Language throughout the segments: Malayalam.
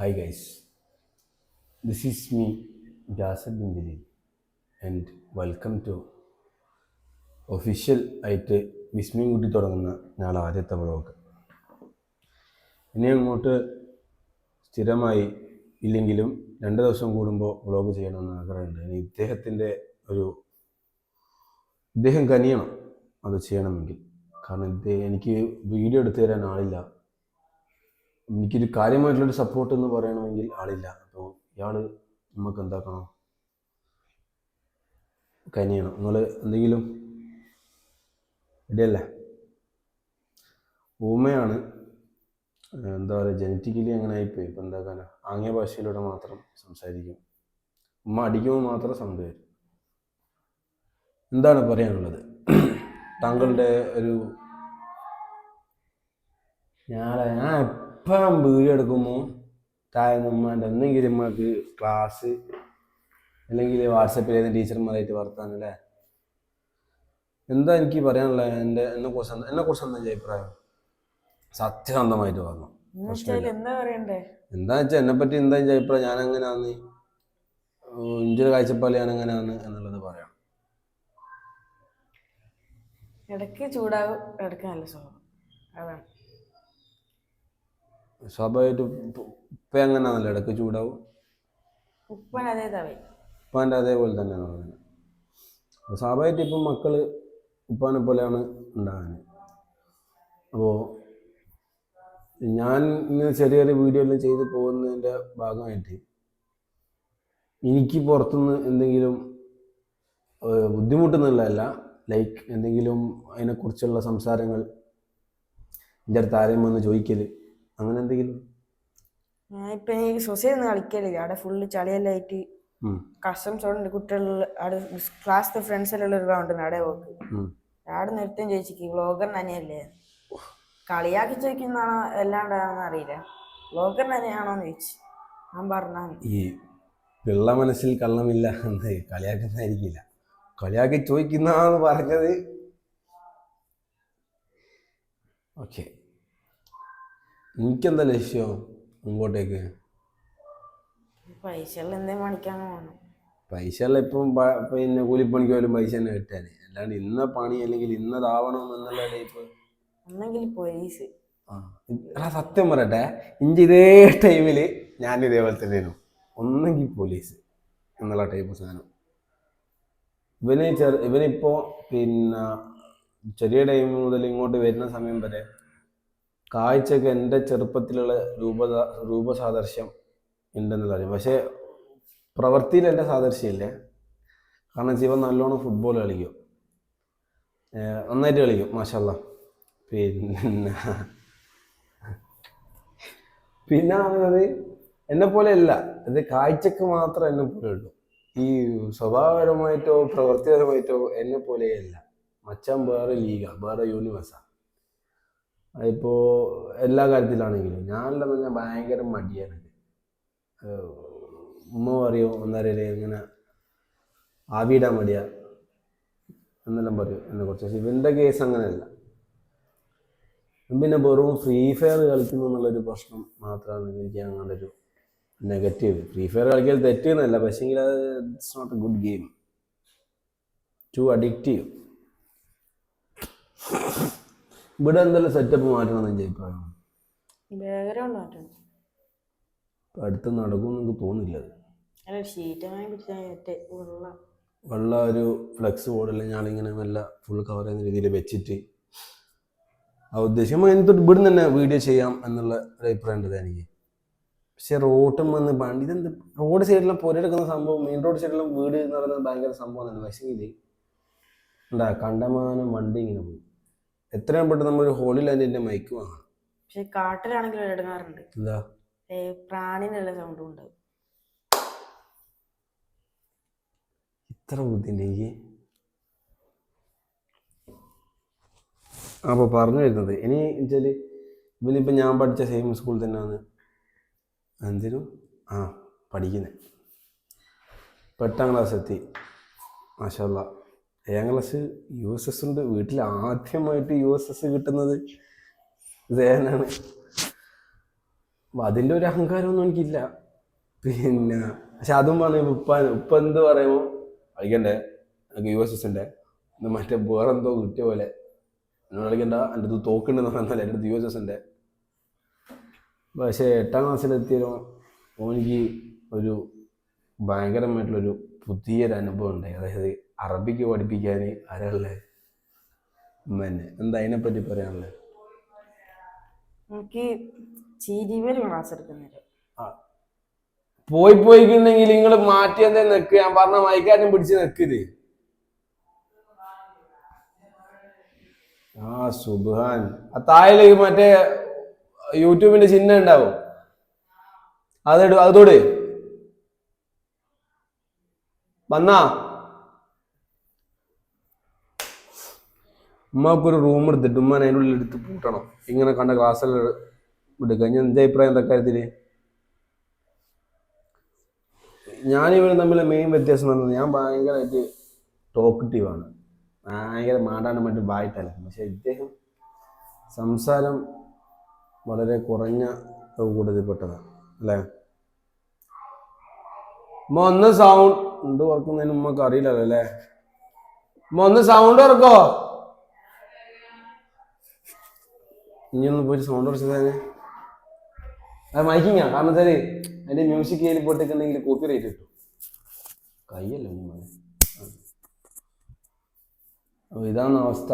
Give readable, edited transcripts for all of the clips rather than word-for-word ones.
Hi guys, this is me, Jasad bin Jalil, and welcome to official ആയിട്ട് വിസ്മയം കൂട്ടി തുടങ്ങുന്ന ഞങ്ങളുടെ ആദ്യത്തെ വ്ളോഗ്. ഇനി അങ്ങോട്ട് സ്ഥിരമായി ഇല്ലെങ്കിലും 2 ദിവസം കൂടുമ്പോൾ വ്ളോഗ് ചെയ്യണമെന്ന് ആഗ്രഹമുണ്ട്. ഇനി ഇദ്ദേഹം കനിയണം അത് ചെയ്യണമെങ്കിൽ. കാരണം എനിക്ക് വീഡിയോ എടുത്തു തരാൻ ആളില്ല, എനിക്കൊരു കാര്യമായിട്ടുള്ളൊരു സപ്പോർട്ട് എന്ന് പറയണമെങ്കിൽ ആളില്ല. അപ്പോൾ ഇയാൾ നമുക്ക് എന്താക്കണം, കനിയണം. നിങ്ങൾ എന്തെങ്കിലും ഇടയല്ലേ? ഊമയാണ്, എന്താ പറയുക, ജനറ്റിക്കലി അങ്ങനെ ആയിപ്പോയി. ഇപ്പം എന്താക്കാനാ, ആംഗ്യ ഭാഷയിലൂടെ മാത്രം സംസാരിക്കും. ഉമ്മ അടിക്കുമ്പോൾ മാത്രം സൗണ്ട് വരും. എന്താണ് പറയാനുള്ളത് താങ്കളുടെ ഒരു? ഞാൻ എപ്പോഴും വീഡിയോ എടുക്കുമ്പോൾ താഴെ ഉമ്മാൻ്റെ എന്തെങ്കിലും ഉമ്മക്ക് ക്ലാസ് അല്ലെങ്കിൽ വാട്സപ്പിൽ ഏതെങ്കിലും ടീച്ചർമാരായിട്ട് വർത്താനം അല്ലേ? എന്താ എനിക്ക് പറയാനുള്ളത്? എന്നെക്കുറിച്ച് എന്താ അഭിപ്രായം? സത്യസന്ധമായിട്ട് പറഞ്ഞു. എന്താ വെച്ചാൽ എന്നെപ്പറ്റി എന്താ അഭിപ്രായം? ഞാൻ എങ്ങനെയാന്ന്, ഇഞ്ചൊരു കാഴ്ചപ്പാട് ഞാൻ എങ്ങനെയാന്ന് എന്നുള്ളത് പറയാം. ഇടയ്ക്ക് ചൂടാകും, ഇടയ്ക്ക് നല്ല സ്വഭാവം. അതാണ് സ്വാഭാവികമായിട്ട്. ഉപ്പ എങ്ങനെയാണല്ലോ, ഇടയ്ക്ക് ചൂടാവും. ഉപ്പാൻ്റെ അതേപോലെ തന്നെയാണ് പറയുന്നത്. സ്വാഭാവികമായിട്ട് ഇപ്പം മക്കൾ ഉപ്പാനെ പോലെയാണ് ഉണ്ടാകാൻ. അപ്പോൾ ഞാൻ ഇങ്ങനെ ചെറിയ ചെറിയ വീഡിയോ എല്ലാം ചെയ്ത് പോകുന്നതിൻ്റെ ഭാഗമായിട്ട് എനിക്ക് പുറത്തുനിന്ന് എന്തെങ്കിലും ബുദ്ധിമുട്ടുന്നുള്ളതല്ല, ലൈക്ക് എന്തെങ്കിലും അതിനെക്കുറിച്ചുള്ള സംസാരങ്ങൾ എൻ്റെ അടുത്ത് ആരെയും വന്ന് ചോദിക്കൽ, അങ്ങനെ എന്തെങ്കിലും. ഇപ്പം ഈ സൊസൈറ്റി കളിക്കലില്ല, അവിടെ ഫുള്ള് ചളിയെല്ലാം ആയിട്ട് കസ്റ്റംസ് ഉണ്ട്. കുട്ടികൾ അവിടെ ക്ലാസ്സിലെ ഫ്രണ്ട്സ് എല്ലാം ഒരു ഗ്രൗണ്ട് ഉണ്ട്, അവിടെ പോക്ക്. അവിടെ നൃത്തം ചോദിച്ചിക്ക് വ്ളോഗർ തന്നെയല്ലേ, കളിയാക്കി ചോദിക്കുന്നതാണോ അല്ലാണ്ടാണെന്ന് അറിയില്ല. വ്ളോഗർ തന്നെയാണോന്ന് ചോദിച്ചു. ഞാൻ പറഞ്ഞാൽ ഈ വെള്ള മനസ്സിൽ കള്ളമില്ല എന്ന് കളിയാക്കുന്നതായിരിക്കില്ല, കളിയാക്കി ചോദിക്കുന്നതെന്ന് പറഞ്ഞത്. ഓക്കെ, എനിക്കെന്താ ലക്ഷ്യം മുമ്പോട്ടേക്ക്? പൈസകൾ എന്തെങ്കിലും പണിക്കാന്ന് പോകണം. പൈസകൾ ഇപ്പം പിന്നെ കൂലിപ്പണിക്ക് പോലും പൈസ തന്നെ കിട്ടാൻ, അല്ലാണ്ട് ഇന്ന പണി അല്ലെങ്കിൽ ഇന്നതാവണം എന്നുള്ള ടൈപ്പ്. ഒന്നെങ്കിൽ പോലീസ്. സത്യം പറയട്ടെ, ഇതേ ടൈമിൽ ഞാൻ ഇതേപോലെ തന്നെയായിരുന്നു. ഒന്നെങ്കിൽ പോലീസ് എന്നുള്ള ടൈപ്പ് സാധനം. ഇവനിപ്പോൾ പിന്നെ ചെറിയ ടൈം മുതൽ ഇങ്ങോട്ട് വരുന്ന സമയം വരെ കാഴ്ചക്ക് എൻ്റെ ചെറുപ്പത്തിലുള്ള രൂപസാദൃശ്യം ഉണ്ടെന്നുള്ള അറിയാം. പക്ഷേ പ്രവൃത്തിയിൽ എൻ്റെ സാദൃശ്യമില്ലേ. കാരണം ഇവൻ നല്ലോണം ഫുട്ബോൾ കളിക്കും, നന്നായിട്ട് കളിക്കും, മാഷാല്ലാ. പിന്നെ പറയുന്നത് എന്നെ പോലെ അല്ല, അത് കാഴ്ചക്ക് മാത്രം എന്നെ പോലെ ഉള്ളൂ. ഈ സ്വഭാവപരമായിട്ടോ പ്രവൃത്തിപരമായിട്ടോ എന്നെ പോലെയല്ല. മച്ചാൻ വേറെ ലീഗ, വേറെ യൂണിവേഴ്സാണ്. അതിപ്പോൾ എല്ലാ കാര്യത്തിലാണെങ്കിലും ഞാനെല്ലാം പറഞ്ഞാൽ ഭയങ്കര മടിയാണ്. ഉമ്മ പറയും ഒന്നരയില്ലേ ഇങ്ങനെ ആവിയിടാൻ മടിയാ എന്നെല്ലാം പറയും എന്നെക്കുറിച്ച്. പക്ഷെ ഇവൻ്റെ കേസ് അങ്ങനെയല്ല. പിന്നെ വെറും ഫ്രീ ഫയർ കളിക്കുന്നു എന്നുള്ളൊരു പ്രശ്നം മാത്രമാണ് എനിക്ക് അങ്ങനെ ഒരു നെഗറ്റീവ്. ഫ്രീ ഫയർ കളിക്കൽ തെറ്റെന്നല്ല, പക്ഷേങ്കിൽ അത് it's not a good game, too addictive. ഇവിടെ എന്തെല്ലാം സെറ്റപ്പ് മാറ്റണം എൻ്റെ അഭിപ്രായം. അടുത്ത് നടക്കുമെന്ന് എനിക്ക് തോന്നില്ല. വെള്ള ഒരു ഫ്ലെക്സ് ബോർഡെല്ലാം ഞാനിങ്ങനെ വല്ല ഫുൾ കവർ ചെയ്യുന്ന രീതിയിൽ വെച്ചിട്ട് ആ ഉദ്ദേശം എന്നിട്ട് ഇവിടുന്ന് തന്നെ വീഡിയോ ചെയ്യാം എന്നുള്ള ഒരു അഭിപ്രായം ഉണ്ട് എനിക്ക്. പക്ഷെ റോട്ടും വന്ന് പണ്ട് ഇതെന്ത് റോഡ് സൈഡിലും പുരയെടുക്കുന്ന സംഭവം, മെയിൻ റോഡ് സൈഡിലും വീട് എന്ന് പറയുന്നത് ഭയങ്കര സംഭവം തന്നെ. പക്ഷേ ഉണ്ടാ കണ്ടമാനം വണ്ടി ഇങ്ങനെ പോകും. എത്രയും പെട്ടെന്ന് നമ്മളൊരു ഹോളിൽ അതിൻ്റെ മൈക്ക് വാങ്ങണം. പക്ഷെ കാട്ടിലാണെങ്കിലും ഇടങ്ങാറുണ്ട്, എന്താ പ്രാണിനുള്ള സൗണ്ടും ഉണ്ട്. ഇത്ര ബുദ്ധിണ്ട് എനിക്ക്. അപ്പോൾ പറഞ്ഞു വരുന്നത് ഇനി വെച്ചാൽ ഇവനിപ്പോൾ ഞാൻ പഠിച്ച സെയിം സ്കൂളിൽ തന്നെയാണ് എന്തിനും പഠിക്കുന്നത്. 8ാം ക്ലാസ് എത്തി, മാഷാല്ലാ. 7ാം ക്ലാസ് USS ഉണ്ട്. വീട്ടിൽ ആദ്യമായിട്ട് USS കിട്ടുന്നത് സേനാണ്. അപ്പം അതിൻ്റെ ഒരു അഹങ്കാരമൊന്നും എനിക്കില്ല. പിന്നെ പക്ഷെ അതും പറഞ്ഞു ഉപ്പ എന്ത് പറയുമോ കളിക്കണ്ടേ എനിക്ക് USSൻ്റെ മറ്റേ വേറെന്തോ കിട്ടിയ പോലെ എന്നോട് കളിക്കണ്ട എൻ്റെ അടുത്ത് തോക്കുണ്ടെന്ന് പറഞ്ഞാൽ എൻ്റെ അടുത്ത് USSൻ്റെ. പക്ഷേ 8ാം ക്ലാസ്സിലെത്തിയാലും എനിക്ക് ഒരു ഭയങ്കരമായിട്ടുള്ളൊരു പുതിയൊരു അനുഭവം ഉണ്ടായി. അതായത് അറബിക്ക് പഠിപ്പിക്കാൻ ആരാളെ ഉമ്മന്നെ. എന്താ അതിനെപ്പറ്റി പറയാനുള്ളത്? എനിക്ക് ചീരിവര് ക്ലാസ് എടുക്കുന്നില്ല. പോയിട്ടുണ്ടെങ്കിൽ നിങ്ങൾ മാറ്റി എന്തേ നിൽക്കുക. ഞാൻ പറഞ്ഞ മൈക്കാറ്റും പിടിച്ച് നിൽക്കരുത്. സുബ്ഹാൻ താഴെ മറ്റേ യൂട്യൂബിന്റെ ചിഹ്നം ഉണ്ടാവും, അതോട് വന്നാ ഉമ്മക്കൊരു റൂം എടുത്തിട്ട് ഉമ്മ അതിനുള്ളിൽ എടുത്ത് പൂട്ടണം. ഇങ്ങനെ കണ്ട ക്ലാസ്സെല്ലാം എടുക്കുക. ഞാൻ എന്റെ അഭിപ്രായം എന്താ കാര്യത്തില്? ഞാനിവരും തമ്മിലെ മെയിൻ വ്യത്യാസം എന്ന് പറഞ്ഞാൽ ഞാൻ ഭയങ്കരമായിട്ട് ടോക്കറ്റീവാണ്, ഭയങ്കര മാടാണ്ട് മറ്റു ബായിട്ടല്ല. പക്ഷെ ഇദ്ദേഹം സംസാരം വളരെ കുറഞ്ഞ കൂട്ടത്തിൽപ്പെട്ടതാണ് അല്ലേ? ഉമ്മ ഒന്ന് സൗണ്ട് കുറക്കുന്നതിന് ഉമ്മക്ക് അറിയില്ലല്ലോ അല്ലേ? ഉമ്മ ഒന്ന് സൗണ്ട് കുറക്കോ? ഇനിയൊന്ന് പോയിട്ട് സൗണ്ട് കുറച്ചതന്നെ. അത് മൈക്കിങ്ങാ, കാരണം വെച്ചാല് അതിന്റെ മ്യൂസിക് കയ്യിൽ പോയിട്ടുണ്ടെങ്കിൽ കോപ്പി റേറ്റ് കിട്ടും. കയ്യല്ലോ അപ്പോൾ ഇതാണ് അവസ്ഥ.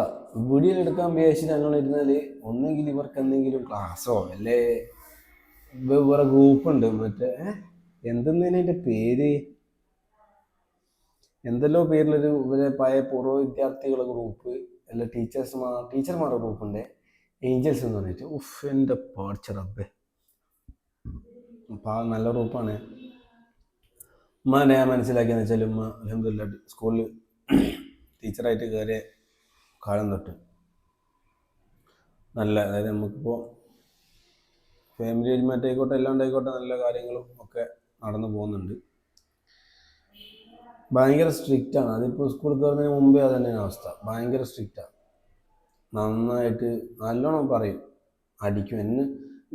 വീഡിയോ എടുക്കാൻ വിചാരിച്ചിട്ട് അങ്ങനെ ഇരുന്നാല് ഒന്നെങ്കിൽ ഇവർക്ക് എന്തെങ്കിലും ക്ലാസ്സോ അല്ലേ വേറെ ഗ്രൂപ്പുണ്ട്, മറ്റേ എന്തെന്നതിൻ്റെ പേര് എന്തെല്ലോ പേരിലൊരു ഇവരെ പഴയ പൂർവ്വ വിദ്യാർത്ഥികളുടെ ഗ്രൂപ്പ്, അല്ല ടീച്ചർമാരുടെ ഗ്രൂപ്പുണ്ട്, ഏഞ്ചൽസ് എന്ന് പറഞ്ഞിട്ട്. എൻ്റെ പാടിച്ചറബേ, നല്ല ഗ്രൂപ്പാണ്. ഉമ്മാനെ ഞാൻ മനസ്സിലാക്കിയെന്ന് വെച്ചാൽ ഉമ്മ അൽഹംദുലില്ലാഹ് സ്കൂളിൽ ടീച്ചറായിട്ട് കയറിയ കാലം തൊട്ട് നല്ല, അതായത് നമുക്കിപ്പോൾ ഫാമിലി എലിമെൻ്റ് എല്ലാം ഉണ്ടായിക്കോട്ടെ നല്ല കാര്യങ്ങളും ഒക്കെ നടന്നു പോകുന്നുണ്ട്. ഭയങ്കര സ്ട്രിക്റ്റാണ്. അതിപ്പോൾ സ്കൂളിൽ കയറുന്നതിന് മുമ്പേ അത് തന്നെയാണ് അവസ്ഥ. ഭയങ്കര സ്ട്രിക്റ്റാണ്. നന്നായിട്ട് നല്ലോണം പറയും, അടിക്കും.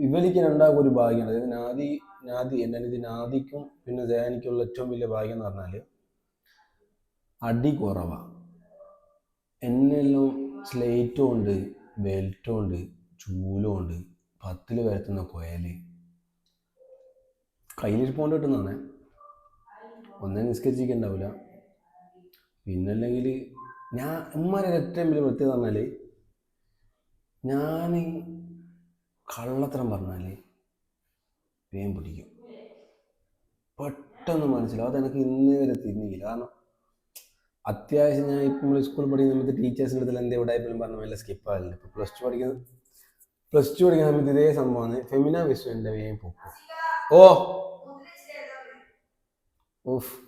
ഇവർക്ക് രണ്ടാൾക്കും ഒരു ഭാഗ്യമാണ്. അതായത് എൻ്റെ അനിയത്തി നാദിക്കും പിന്നെ ജയാനിക്കുള്ള ഏറ്റവും വലിയ ഭാഗ്യം എന്ന് പറഞ്ഞാൽ അടി കുറവാണ്. എന്നെല്ലാം സ്ലേറ്റും ഉണ്ട്, ബെൽറ്റും ഉണ്ട്, ചൂലും ഉണ്ട്, 10 വരുത്തുന്ന കോയൽ കയ്യിലിരിപ്പോണ്ട് കിട്ടുന്നതാണ്. ഒന്നും നിസ്കരിച്ചിട്ടുണ്ടാവില്ല. പിന്നല്ലെങ്കിൽ ഉമ്മാരെ ഏറ്റവും വലിയ പ്രത്യേകത പറഞ്ഞാൽ ഞാൻ കള്ളത്തരം പറഞ്ഞാൽ വേഗം പിടിക്കും, പെട്ടെന്ന് മനസ്സിലാവും. അതെനിക്ക് ഇന്നേ വരെ തിരിഞ്ഞില്ല. കാരണം അത്യാവശ്യം ഞാൻ ഇപ്പം സ്കൂളിൽ പഠിക്കുന്ന സമയത്ത് ടീച്ചേഴ്സിൻ്റെ അടുത്ത് എന്താ ഇവിടെ ആയപ്പോഴും പറഞ്ഞ വല്ല സ്കിപ്പാകില്ല. ഇപ്പോൾ പ്ലസ് ടു പഠിക്കുന്ന സമയത്ത് ഇതേ സംഭവമാണ്. ഫെമിന വിഷു എൻ്റെ വേഗം പൊക്കും.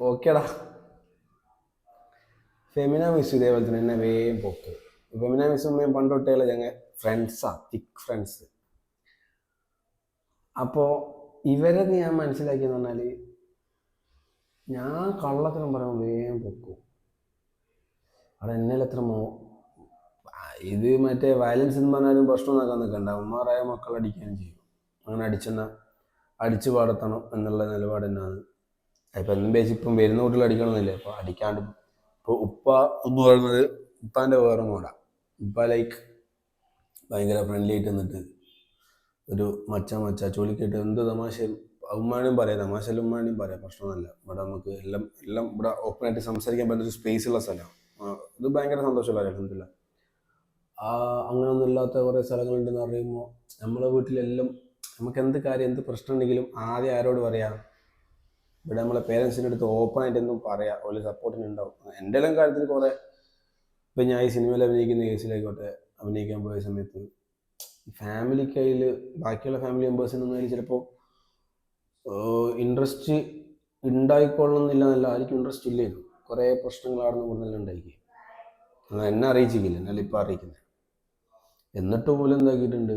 ഓക്കേടാ. ഫെമിന മിസ് ഇതേപോലെ തന്നെ എന്നെ വേഗം പൊക്ക്. ഫെമിന മിസ്സും പണ്ടൊട്ടേയുള്ള ഞങ്ങൾ ഫ്രണ്ട്സാണ്, തിക്ക് ഫ്രണ്ട്സ്. അപ്പോൾ ഇവരെ ഞാൻ മനസ്സിലാക്കിയെന്ന് പറഞ്ഞാൽ ഞാൻ കള്ളത്തരം പറയുമ്പോൾ വേഗം പൊക്കും. അവിടെ എന്നെത്ര ഇത് മറ്റേ വയലൻസ് എന്ന് പറഞ്ഞാലും പ്രശ്നമൊന്നാക്കാൻ നിൽക്കണ്ട. ഉമ്മാറായ മക്കളടിക്കുകയും ചെയ്യും. അങ്ങനെ അടിച്ചു പാടത്തണം എന്നുള്ള നിലപാട് തന്നെയാണ്. ഇപ്പം എന്നും ഇപ്പം വരുന്ന കുട്ടികൾ അടിക്കണമെന്നില്ല. ഇപ്പോൾ അടിക്കാണ്ട് ഇപ്പോൾ ഉപ്പ എന്ന് പറയുന്നത് ഉപ്പാൻ്റെ വേറെ മോഡാണ്. ഉപ്പ ലൈക്ക് ഭയങ്കര ഫ്രണ്ട്ലി ആയിട്ട് നിന്നിട്ട് ഒരു മച്ച ചൊലിക്കിട്ട് എന്ത് തമാശയും ഉമ്മാനും പറയാം, തമാശയിലും ഉമ്മാനും പറയാം, പ്രശ്നമൊന്നുമില്ല. ഇവിടെ നമുക്ക് എല്ലാം ഇവിടെ ഓപ്പണായിട്ട് സംസാരിക്കാൻ പറ്റുന്ന ഒരു സ്പേസ് ഉള്ള സ്ഥലമാണ്. ഇത് ഭയങ്കര സന്തോഷമുള്ള അൽഹംദുലില്ലാഹ്. അങ്ങനെയൊന്നും ഇല്ലാത്ത കുറേ സ്ഥലങ്ങളുണ്ടെന്ന് പറയുമ്പോൾ നമ്മളെ വീട്ടിലെല്ലാം നമുക്ക് എന്ത് കാര്യം എന്ത് പ്രശ്നം ഉണ്ടെങ്കിലും ആദ്യം ആരോട് പറയാം? ഇവിടെ നമ്മളെ പേരൻസിൻ്റെ അടുത്ത് ഓപ്പണായിട്ട് എന്തും പറയാം, ഒരു സപ്പോർട്ടിനുണ്ടാവും. എൻ്റെ എല്ലാം കാര്യത്തിൽ കുറേ ഇപ്പം ഞാൻ ഈ സിനിമയിൽ അഭിനയിക്കുന്ന കേസിലായിക്കോട്ടെ, അഭിനയിക്കാൻ പോയ സമയത്ത് ഫാമിലിക്കയിൽ ബാക്കിയുള്ള ഫാമിലി മെമ്പേഴ്സിനൊന്നും അതിൽ ചിലപ്പോൾ ഇൻട്രസ്റ്റ് ഉണ്ടായിക്കൊള്ളുന്നില്ല എന്നല്ല, ആർക്കും ഇൻട്രസ്റ്റ് ഇല്ലായിരുന്നു. കുറേ പ്രശ്നങ്ങളാണെന്ന് കൂടുതലെല്ലാം ഉണ്ടായിരിക്കും. എന്നെ അറിയിച്ചിട്ടില്ല, എന്നാലും ഇപ്പം അറിയിക്കുന്നത്. എന്നിട്ട് പോലും എന്താക്കിയിട്ടുണ്ട്,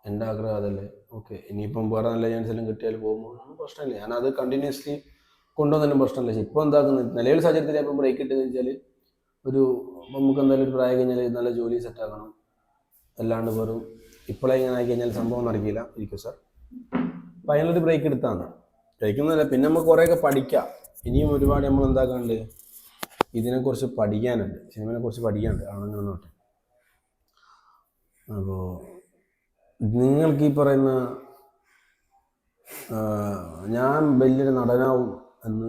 എൻ്റെ ആഗ്രഹം അതല്ലേ, ഓക്കെ ഇനിയിപ്പം വേറെ നല്ല ചാൻസ് എല്ലാം കിട്ടിയാൽ പോകുമ്പോൾ ഒന്നും പ്രശ്നമില്ല, ഞാനത് കണ്ടിന്യൂസ്ലി കൊണ്ടുവന്നാലും പ്രശ്നമില്ല. പക്ഷെ ഇപ്പോൾ എന്താക്കുന്നത്, നിലവിൽ സാഹചര്യത്തിൽ ഇപ്പം ബ്രേക്ക് ഇട്ടെന്ന് വെച്ചാൽ നമുക്ക് എന്തായാലും ഒരു പ്രായം കഴിഞ്ഞാൽ നല്ല ജോലി സെറ്റാക്കണം. അല്ലാണ്ട് വെറും ഇപ്പോഴേ ഇങ്ങനെ ആയി കഴിഞ്ഞാൽ സംഭവം നടക്കില്ല. ഇരിക്കും സാർ. അപ്പം അതിനൊരു ബ്രേക്ക് എടുത്താണ്. ബ്രേക്കൊന്നുമല്ല, പിന്നെ നമുക്ക് കുറേയൊക്കെ പഠിക്കാം. ഇനിയും ഒരുപാട് നമ്മൾ എന്താക്കാണ്ട് ഇതിനെക്കുറിച്ച് പഠിക്കാനുണ്ട്, സിനിമയെ കുറിച്ച് പഠിക്കാനുണ്ട് ആണെങ്ങനെ നോട്ടെ. അപ്പോൾ നിങ്ങൾക്ക് ഈ പറയുന്ന ഞാൻ വലിയൊരു നടനാവും എന്ന്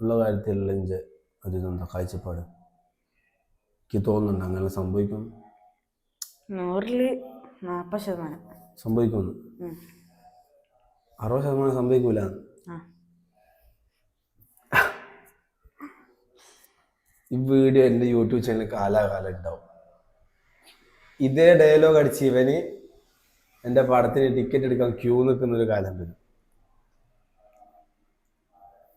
ഉള്ള കാര്യത്തിലുള്ള എൻ്റെ ഒരിതെന്താ കാഴ്ചപ്പാട്? എനിക്ക് തോന്നുന്നുണ്ട് അങ്ങനെ സംഭവിക്കും. 100% സംഭവിക്കുമെന്ന്. 60% സംഭവിക്കൂല. ഈ വീഡിയോ എൻ്റെ യൂട്യൂബ് ചാനലിൽ കാലാകാലം ഉണ്ടാവും. ഇതേ ഡയലോഗ് അടിച്ച് ഇവന് എൻ്റെ പടത്തിന് ടിക്കറ്റ് എടുക്കാൻ ക്യൂ നിൽക്കുന്നൊരു കാലം വരും.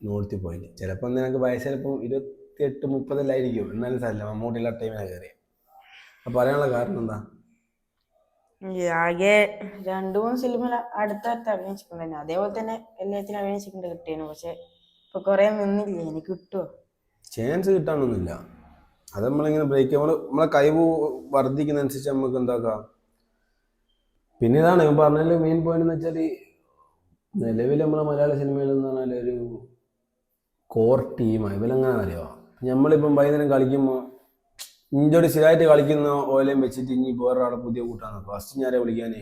നോർത്തി പോയിന്റ് ചിലപ്പോൾ നിനക്ക് വയസ്സ് ചിലപ്പോൾ 28-30 എന്നാലും സാരില്ല, മമ്മൂട്ടിയുള്ള ടൈമിനാണ് കയറിയത്. അപ്പം പറയാനുള്ള കാരണം എന്താ? ആകെ 2-3 സിനിമ അടുത്തടുത്ത് അഭിനയിച്ചിട്ടുണ്ടായിരുന്നു. അതേപോലെ തന്നെ എല്ലാത്തിനും അഭിനയിച്ചിട്ടുണ്ട് കിട്ടിയേനു. പക്ഷെ ഇപ്പൊ കുറെ നിന്നില്ലേ, എനിക്ക് കിട്ടുമോ? ചാൻസ് കിട്ടാനൊന്നുമില്ല. അത് നമ്മളിങ്ങനെ ബ്രേക്ക് നമ്മളെ കഴിവ് വർദ്ധിക്കുന്നതനുസരിച്ച് നമുക്ക് എന്താക്കാം. പിന്നെ ഇതാണ് ഞാൻ പറഞ്ഞതിൽ മെയിൻ പോയിന്റ് എന്ന് വെച്ചാൽ, നിലവിൽ നമ്മളെ മലയാള സിനിമയിൽ എന്ന് പറഞ്ഞാൽ ഒരു കോർ ടീമാണ്. ഇവരെങ്ങനെ അറിയാമോ, നമ്മളിപ്പം വൈകുന്നേരം കളിക്കുമ്പോൾ ഇഞ്ചോട് സ്ഥിരമായിട്ട് കളിക്കുന്ന ഓലയും വെച്ചിട്ട് ഇനി വേറൊരാളെ പുതിയ കൂട്ടാണ് ഫസ്റ്റ് ഞാരെ വിളിക്കാനേ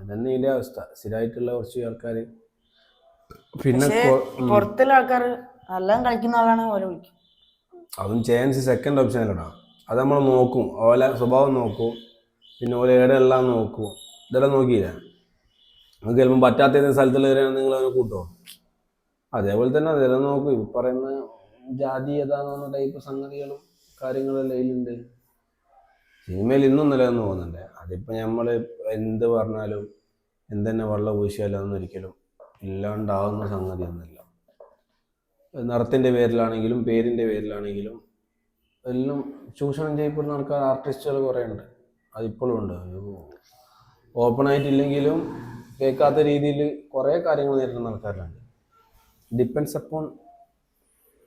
ഇതന്നെ ഇതിൻ്റെ അവസ്ഥ. സ്ഥിരമായിട്ടുള്ള കുറച്ച് ആൾക്കാർ, പിന്നെ പുറത്തുള്ള ആൾക്കാർ എല്ലാം കളിക്കുന്ന ആളാണ് ഓലെ വിളിക്കും. അതും ചാൻസ് സെക്കൻഡ് ഓപ്ഷനിലിടാം. അത് നമ്മൾ നോക്കും, ഓല സ്വഭാവം നോക്കും, പിന്നെ ഓല എല്ലാം നോക്കും. ഇതെല്ലാം നോക്കിയില്ല നമുക്ക് ചിലപ്പോൾ പറ്റാത്ത ഏതെങ്കിലും സ്ഥലത്തുള്ള നിങ്ങൾ അതിനെ കൂട്ടോ. അതേപോലെ തന്നെ അതെല്ലാം നോക്കും. ഈ പറയുന്ന ജാതീയത എന്ന് പറഞ്ഞ ടൈപ്പ് സംഗതികളും കാര്യങ്ങളെല്ലാം അതിലുണ്ട്. സിനിമയിൽ ഇന്നും നിലനിന്ന് പോകുന്നുണ്ട്. അതിപ്പോൾ നമ്മൾ എന്ത് പറഞ്ഞാലും എന്തെന്നെ വെള്ളം പൂശിയാലും അതൊന്നും ഒരിക്കലും ഇല്ലാണ്ടാവുന്ന സംഗതിയൊന്നുമില്ല. നിറത്തിൻ്റെ പേരിലാണെങ്കിലും പേരിൻ്റെ പേരിലാണെങ്കിലും എല്ലാം ചൂഷണം ചെയ്യപ്പെടുന്ന ആൾക്കാർ, ആർട്ടിസ്റ്റുകൾ കുറേ ഉണ്ട്. അതിപ്പോഴും ഉണ്ട്. ഓപ്പണായിട്ടില്ലെങ്കിലും കേൾക്കാത്ത രീതിയിൽ കുറേ കാര്യങ്ങൾ നേരിടുന്ന ആൾക്കാരുണ്ട്. Depends upon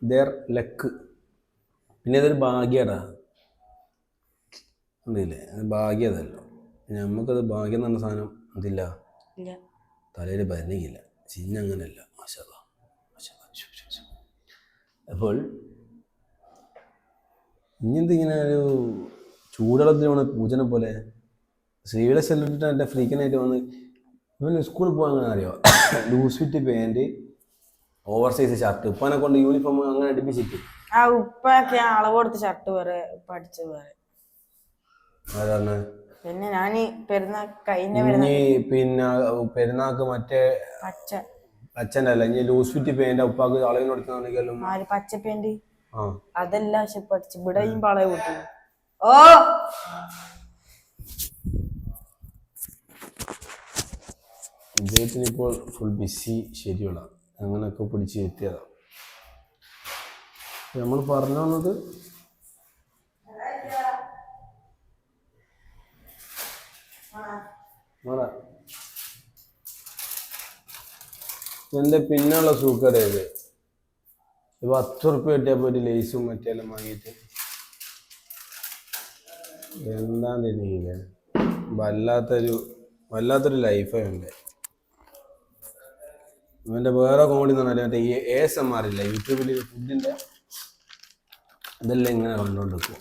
their luck. പിന്നെ ഇതൊരു ഭാഗ്യടാ, ഉണ്ടല്ലേ? അത് ഭാഗ്യതല്ല. നമുക്കത് ഭാഗ്യം എന്ന് പറഞ്ഞ സാധനം ഇതില്ല, തലയിൽ ഭരണിക്കില്ല. ചിന്നങ്ങനല്ല. മാഷാഅല്ലാഹ്. അപ്പോൾ ഇങ്ങനത്തെ ഒരു ചൂടുവെള്ളത്തിൽ വേണ പൂജനെ പോലെ ശ്രീവിലെ സെല്ലിട്ട് എൻ്റെ ഫ്രീക്കനായിട്ട് വന്ന് ഇവന് സ്കൂളിൽ പോകാൻ അങ്ങനെ അറിയോ, loose fit pant, over size shirt. ഉപ്പാനെ കൊണ്ട് യൂണിഫോം അങ്ങനെ അടുപ്പിച്ചിട്ട് ഉപ്പൊക്കെ അളവ് കൊടുത്ത് ഷർട്ട് വേറെ പഠിച്ചത് വേറെ. അതാണ്. പിന്നെ ഞാൻ പിന്നെ പെരുന്നാക്ക് മറ്റേ അച്ഛൻ്റെ അല്ല ഇനി ലൂസ് ഫിറ്റ് പാൻറ് ഉപ്പാക്ക് അളവിന് കൊടുക്കുന്നുണ്ടെങ്കിലും പച്ച പാൻറ് അതെല്ലാം പക്ഷെ പഠിച്ചു ഇവിടെയും പാളയെ കൂട്ടി. ഇദ്ദേഹത്തിന് ഇപ്പോൾ ഫുൾ ബിസി ഷെഡ്യൂളാണ്. അങ്ങനെയൊക്കെ പിടിച്ച് എത്തിയതാണ്. നമ്മൾ പറഞ്ഞു വന്നത് എൻ്റെ പിന്നുള്ള സൂക്കട ഇത്. ഇപ്പൊ 10 ഉറുപ്പ്യ കിട്ടിയാൽ പോയിട്ട് ലേസും മറ്റേല്ലാം വാങ്ങിയിട്ട് എന്താ തിരിയില്ല. വല്ലാത്തൊരു ലൈഫാണ് എൻ്റെ. ഇവൻ്റെ വേറെ കോമഡി എന്ന് പറഞ്ഞാൽ മറ്റേ ഈ ASMR ഇല്ല യൂട്യൂബിൽ ഫുഡിൻ്റെ, ഇതെല്ലാം ഇങ്ങനെ കണ്ടുകൊണ്ടിരിക്കും.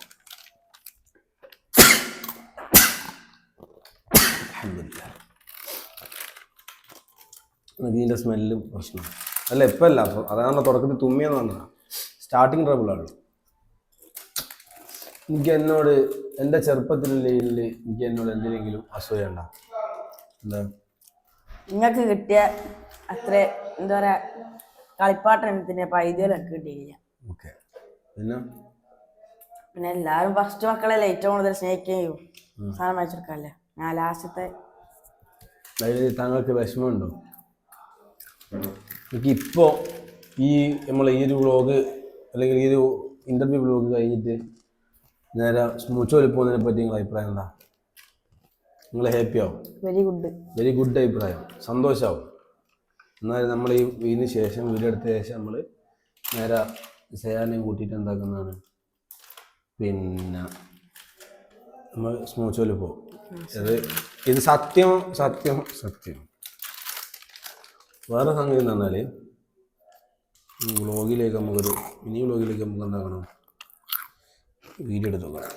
ഇതിൻ്റെ സ്മെല്ലും പ്രശ്നമാണ്. അല്ല ഇപ്പം അല്ല, അതാണ് തുടക്കത്തിൽ തുമ്മിയെന്ന് പറഞ്ഞതാണ്. സ്റ്റാർട്ടിങ് ട്രബിളാണ്. എനിക്ക് എന്നോട് എൻ്റെ ചെറുപ്പത്തിലുള്ള എനിക്ക് എന്നോട് എന്തിനെങ്കിലും അസൂയണ്ട. എന്താ നിങ്ങൾക്ക് കിട്ടിയ അത്ര എന്താ പറയാ കളിപ്പാട്ടത്തിന് പൈതലൊക്കെ കിട്ടിയില്ല. ഓക്കെ. പിന്നെ എല്ലാവരും ഫസ്റ്റ് മക്കളല്ലേ ഏറ്റവും കൂടുതൽ സ്നേഹിക്കുകയും സാധനം വായിച്ചെടുക്കാല്ലേ. ഞാൻ ലാസ്റ്റത്തെ. താങ്കൾക്ക് വിഷമമുണ്ടോ? എനിക്കിപ്പോൾ നമ്മളെ ഈ ഒരു വ്ളോഗ് അല്ലെങ്കിൽ ഈ ഒരു ഇൻ്റർവ്യൂ വ്ളോഗ് കഴിഞ്ഞിട്ട് നേരെ സ്മൂച്ചോയിൽ പോകുന്നതിനെ പറ്റി നിങ്ങളുടെ അഭിപ്രായം എന്താ? നിങ്ങൾ ഹാപ്പി ആവും? വെരി ഗുഡ് അഭിപ്രായം, സന്തോഷമാവും. എന്നാലും നമ്മൾ ഇതിന് ശേഷം വീഡിയോ എടുത്ത ശേഷം നമ്മൾ നേരെ സേയാനെയും കൂട്ടിയിട്ട് എന്താക്കുന്നതാണ്, പിന്നെ നമ്മൾ സ്മൂച്ചോയിൽ പോകും. ഇത് സത്യം. വേറെ സംഗതി എന്ന് പറഞ്ഞാൽ വ്ളോഗിലേക്ക് നമുക്കൊരു മിനി വ്ളോഗിലേക്ക് നമുക്ക് എന്താക്കണം, വീഡിയോ എടുത്ത് നോക്കണം.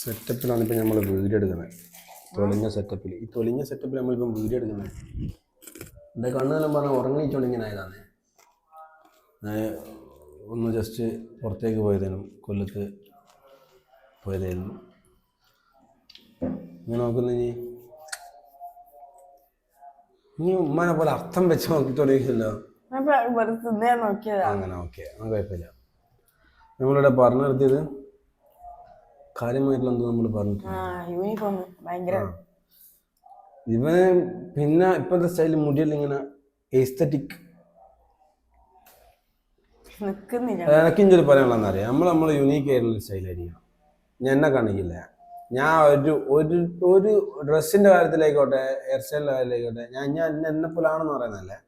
സെറ്റപ്പിലാണ് ഇപ്പം നമ്മൾ വീഡിയോ എടുക്കുന്നത്. തൊലിഞ്ഞ സെറ്റപ്പിൽ, ഈ തൊലിഞ്ഞ സെറ്റപ്പിൽ നമ്മളിപ്പം വീഡിയോ എടുക്കുന്നത്. എൻ്റെ കണ്ണെല്ലാം പറഞ്ഞാൽ ഉറങ്ങിച്ചോണ്ട് ഇങ്ങനെ ആയതാണ്. ഒന്ന് ജസ്റ്റ് പുറത്തേക്ക് പോയതേനും, കൊല്ലത്ത് പോയതായിരുന്നു. ഇങ്ങനെ നോക്കുന്ന ഇനി ഉമ്മാനെ പോലെ അർത്ഥം വെച്ച് നോക്കി തുടങ്ങിയില്ലല്ലോ. അങ്ങനെ ഓക്കെ, അത് കുഴപ്പമില്ല. നമ്മളിവിടെ പറഞ്ഞു നിർത്തിയത് കാര്യമായിട്ടുള്ള എന്തോ നമ്മൾ പറഞ്ഞിട്ടുണ്ട്. ഇവന് പിന്നെ ഇപ്പോഴത്തെ സ്റ്റൈലിൽ മുടിയിൽ ഇങ്ങനെ എസ്തറ്റിക്. എനിക്കിഞ്ചൊരു പറയാനുള്ളതെന്നറിയാം, നമ്മൾ യുണീക്ക് ആയിട്ടുള്ള സ്റ്റൈലായിരിക്കണം. ഞാൻ എന്നെ കാണിക്കില്ല, ഞാൻ ഒരു ഡ്രസ്സിന്റെ കാര്യത്തിലായിക്കോട്ടെ, ഹെയർ സ്റ്റൈലിന്റെ കാര്യത്തിലായിക്കോട്ടെ, ഞാൻ എന്നെ പോലാണെന്ന് പറയുന്നതല്ലേ.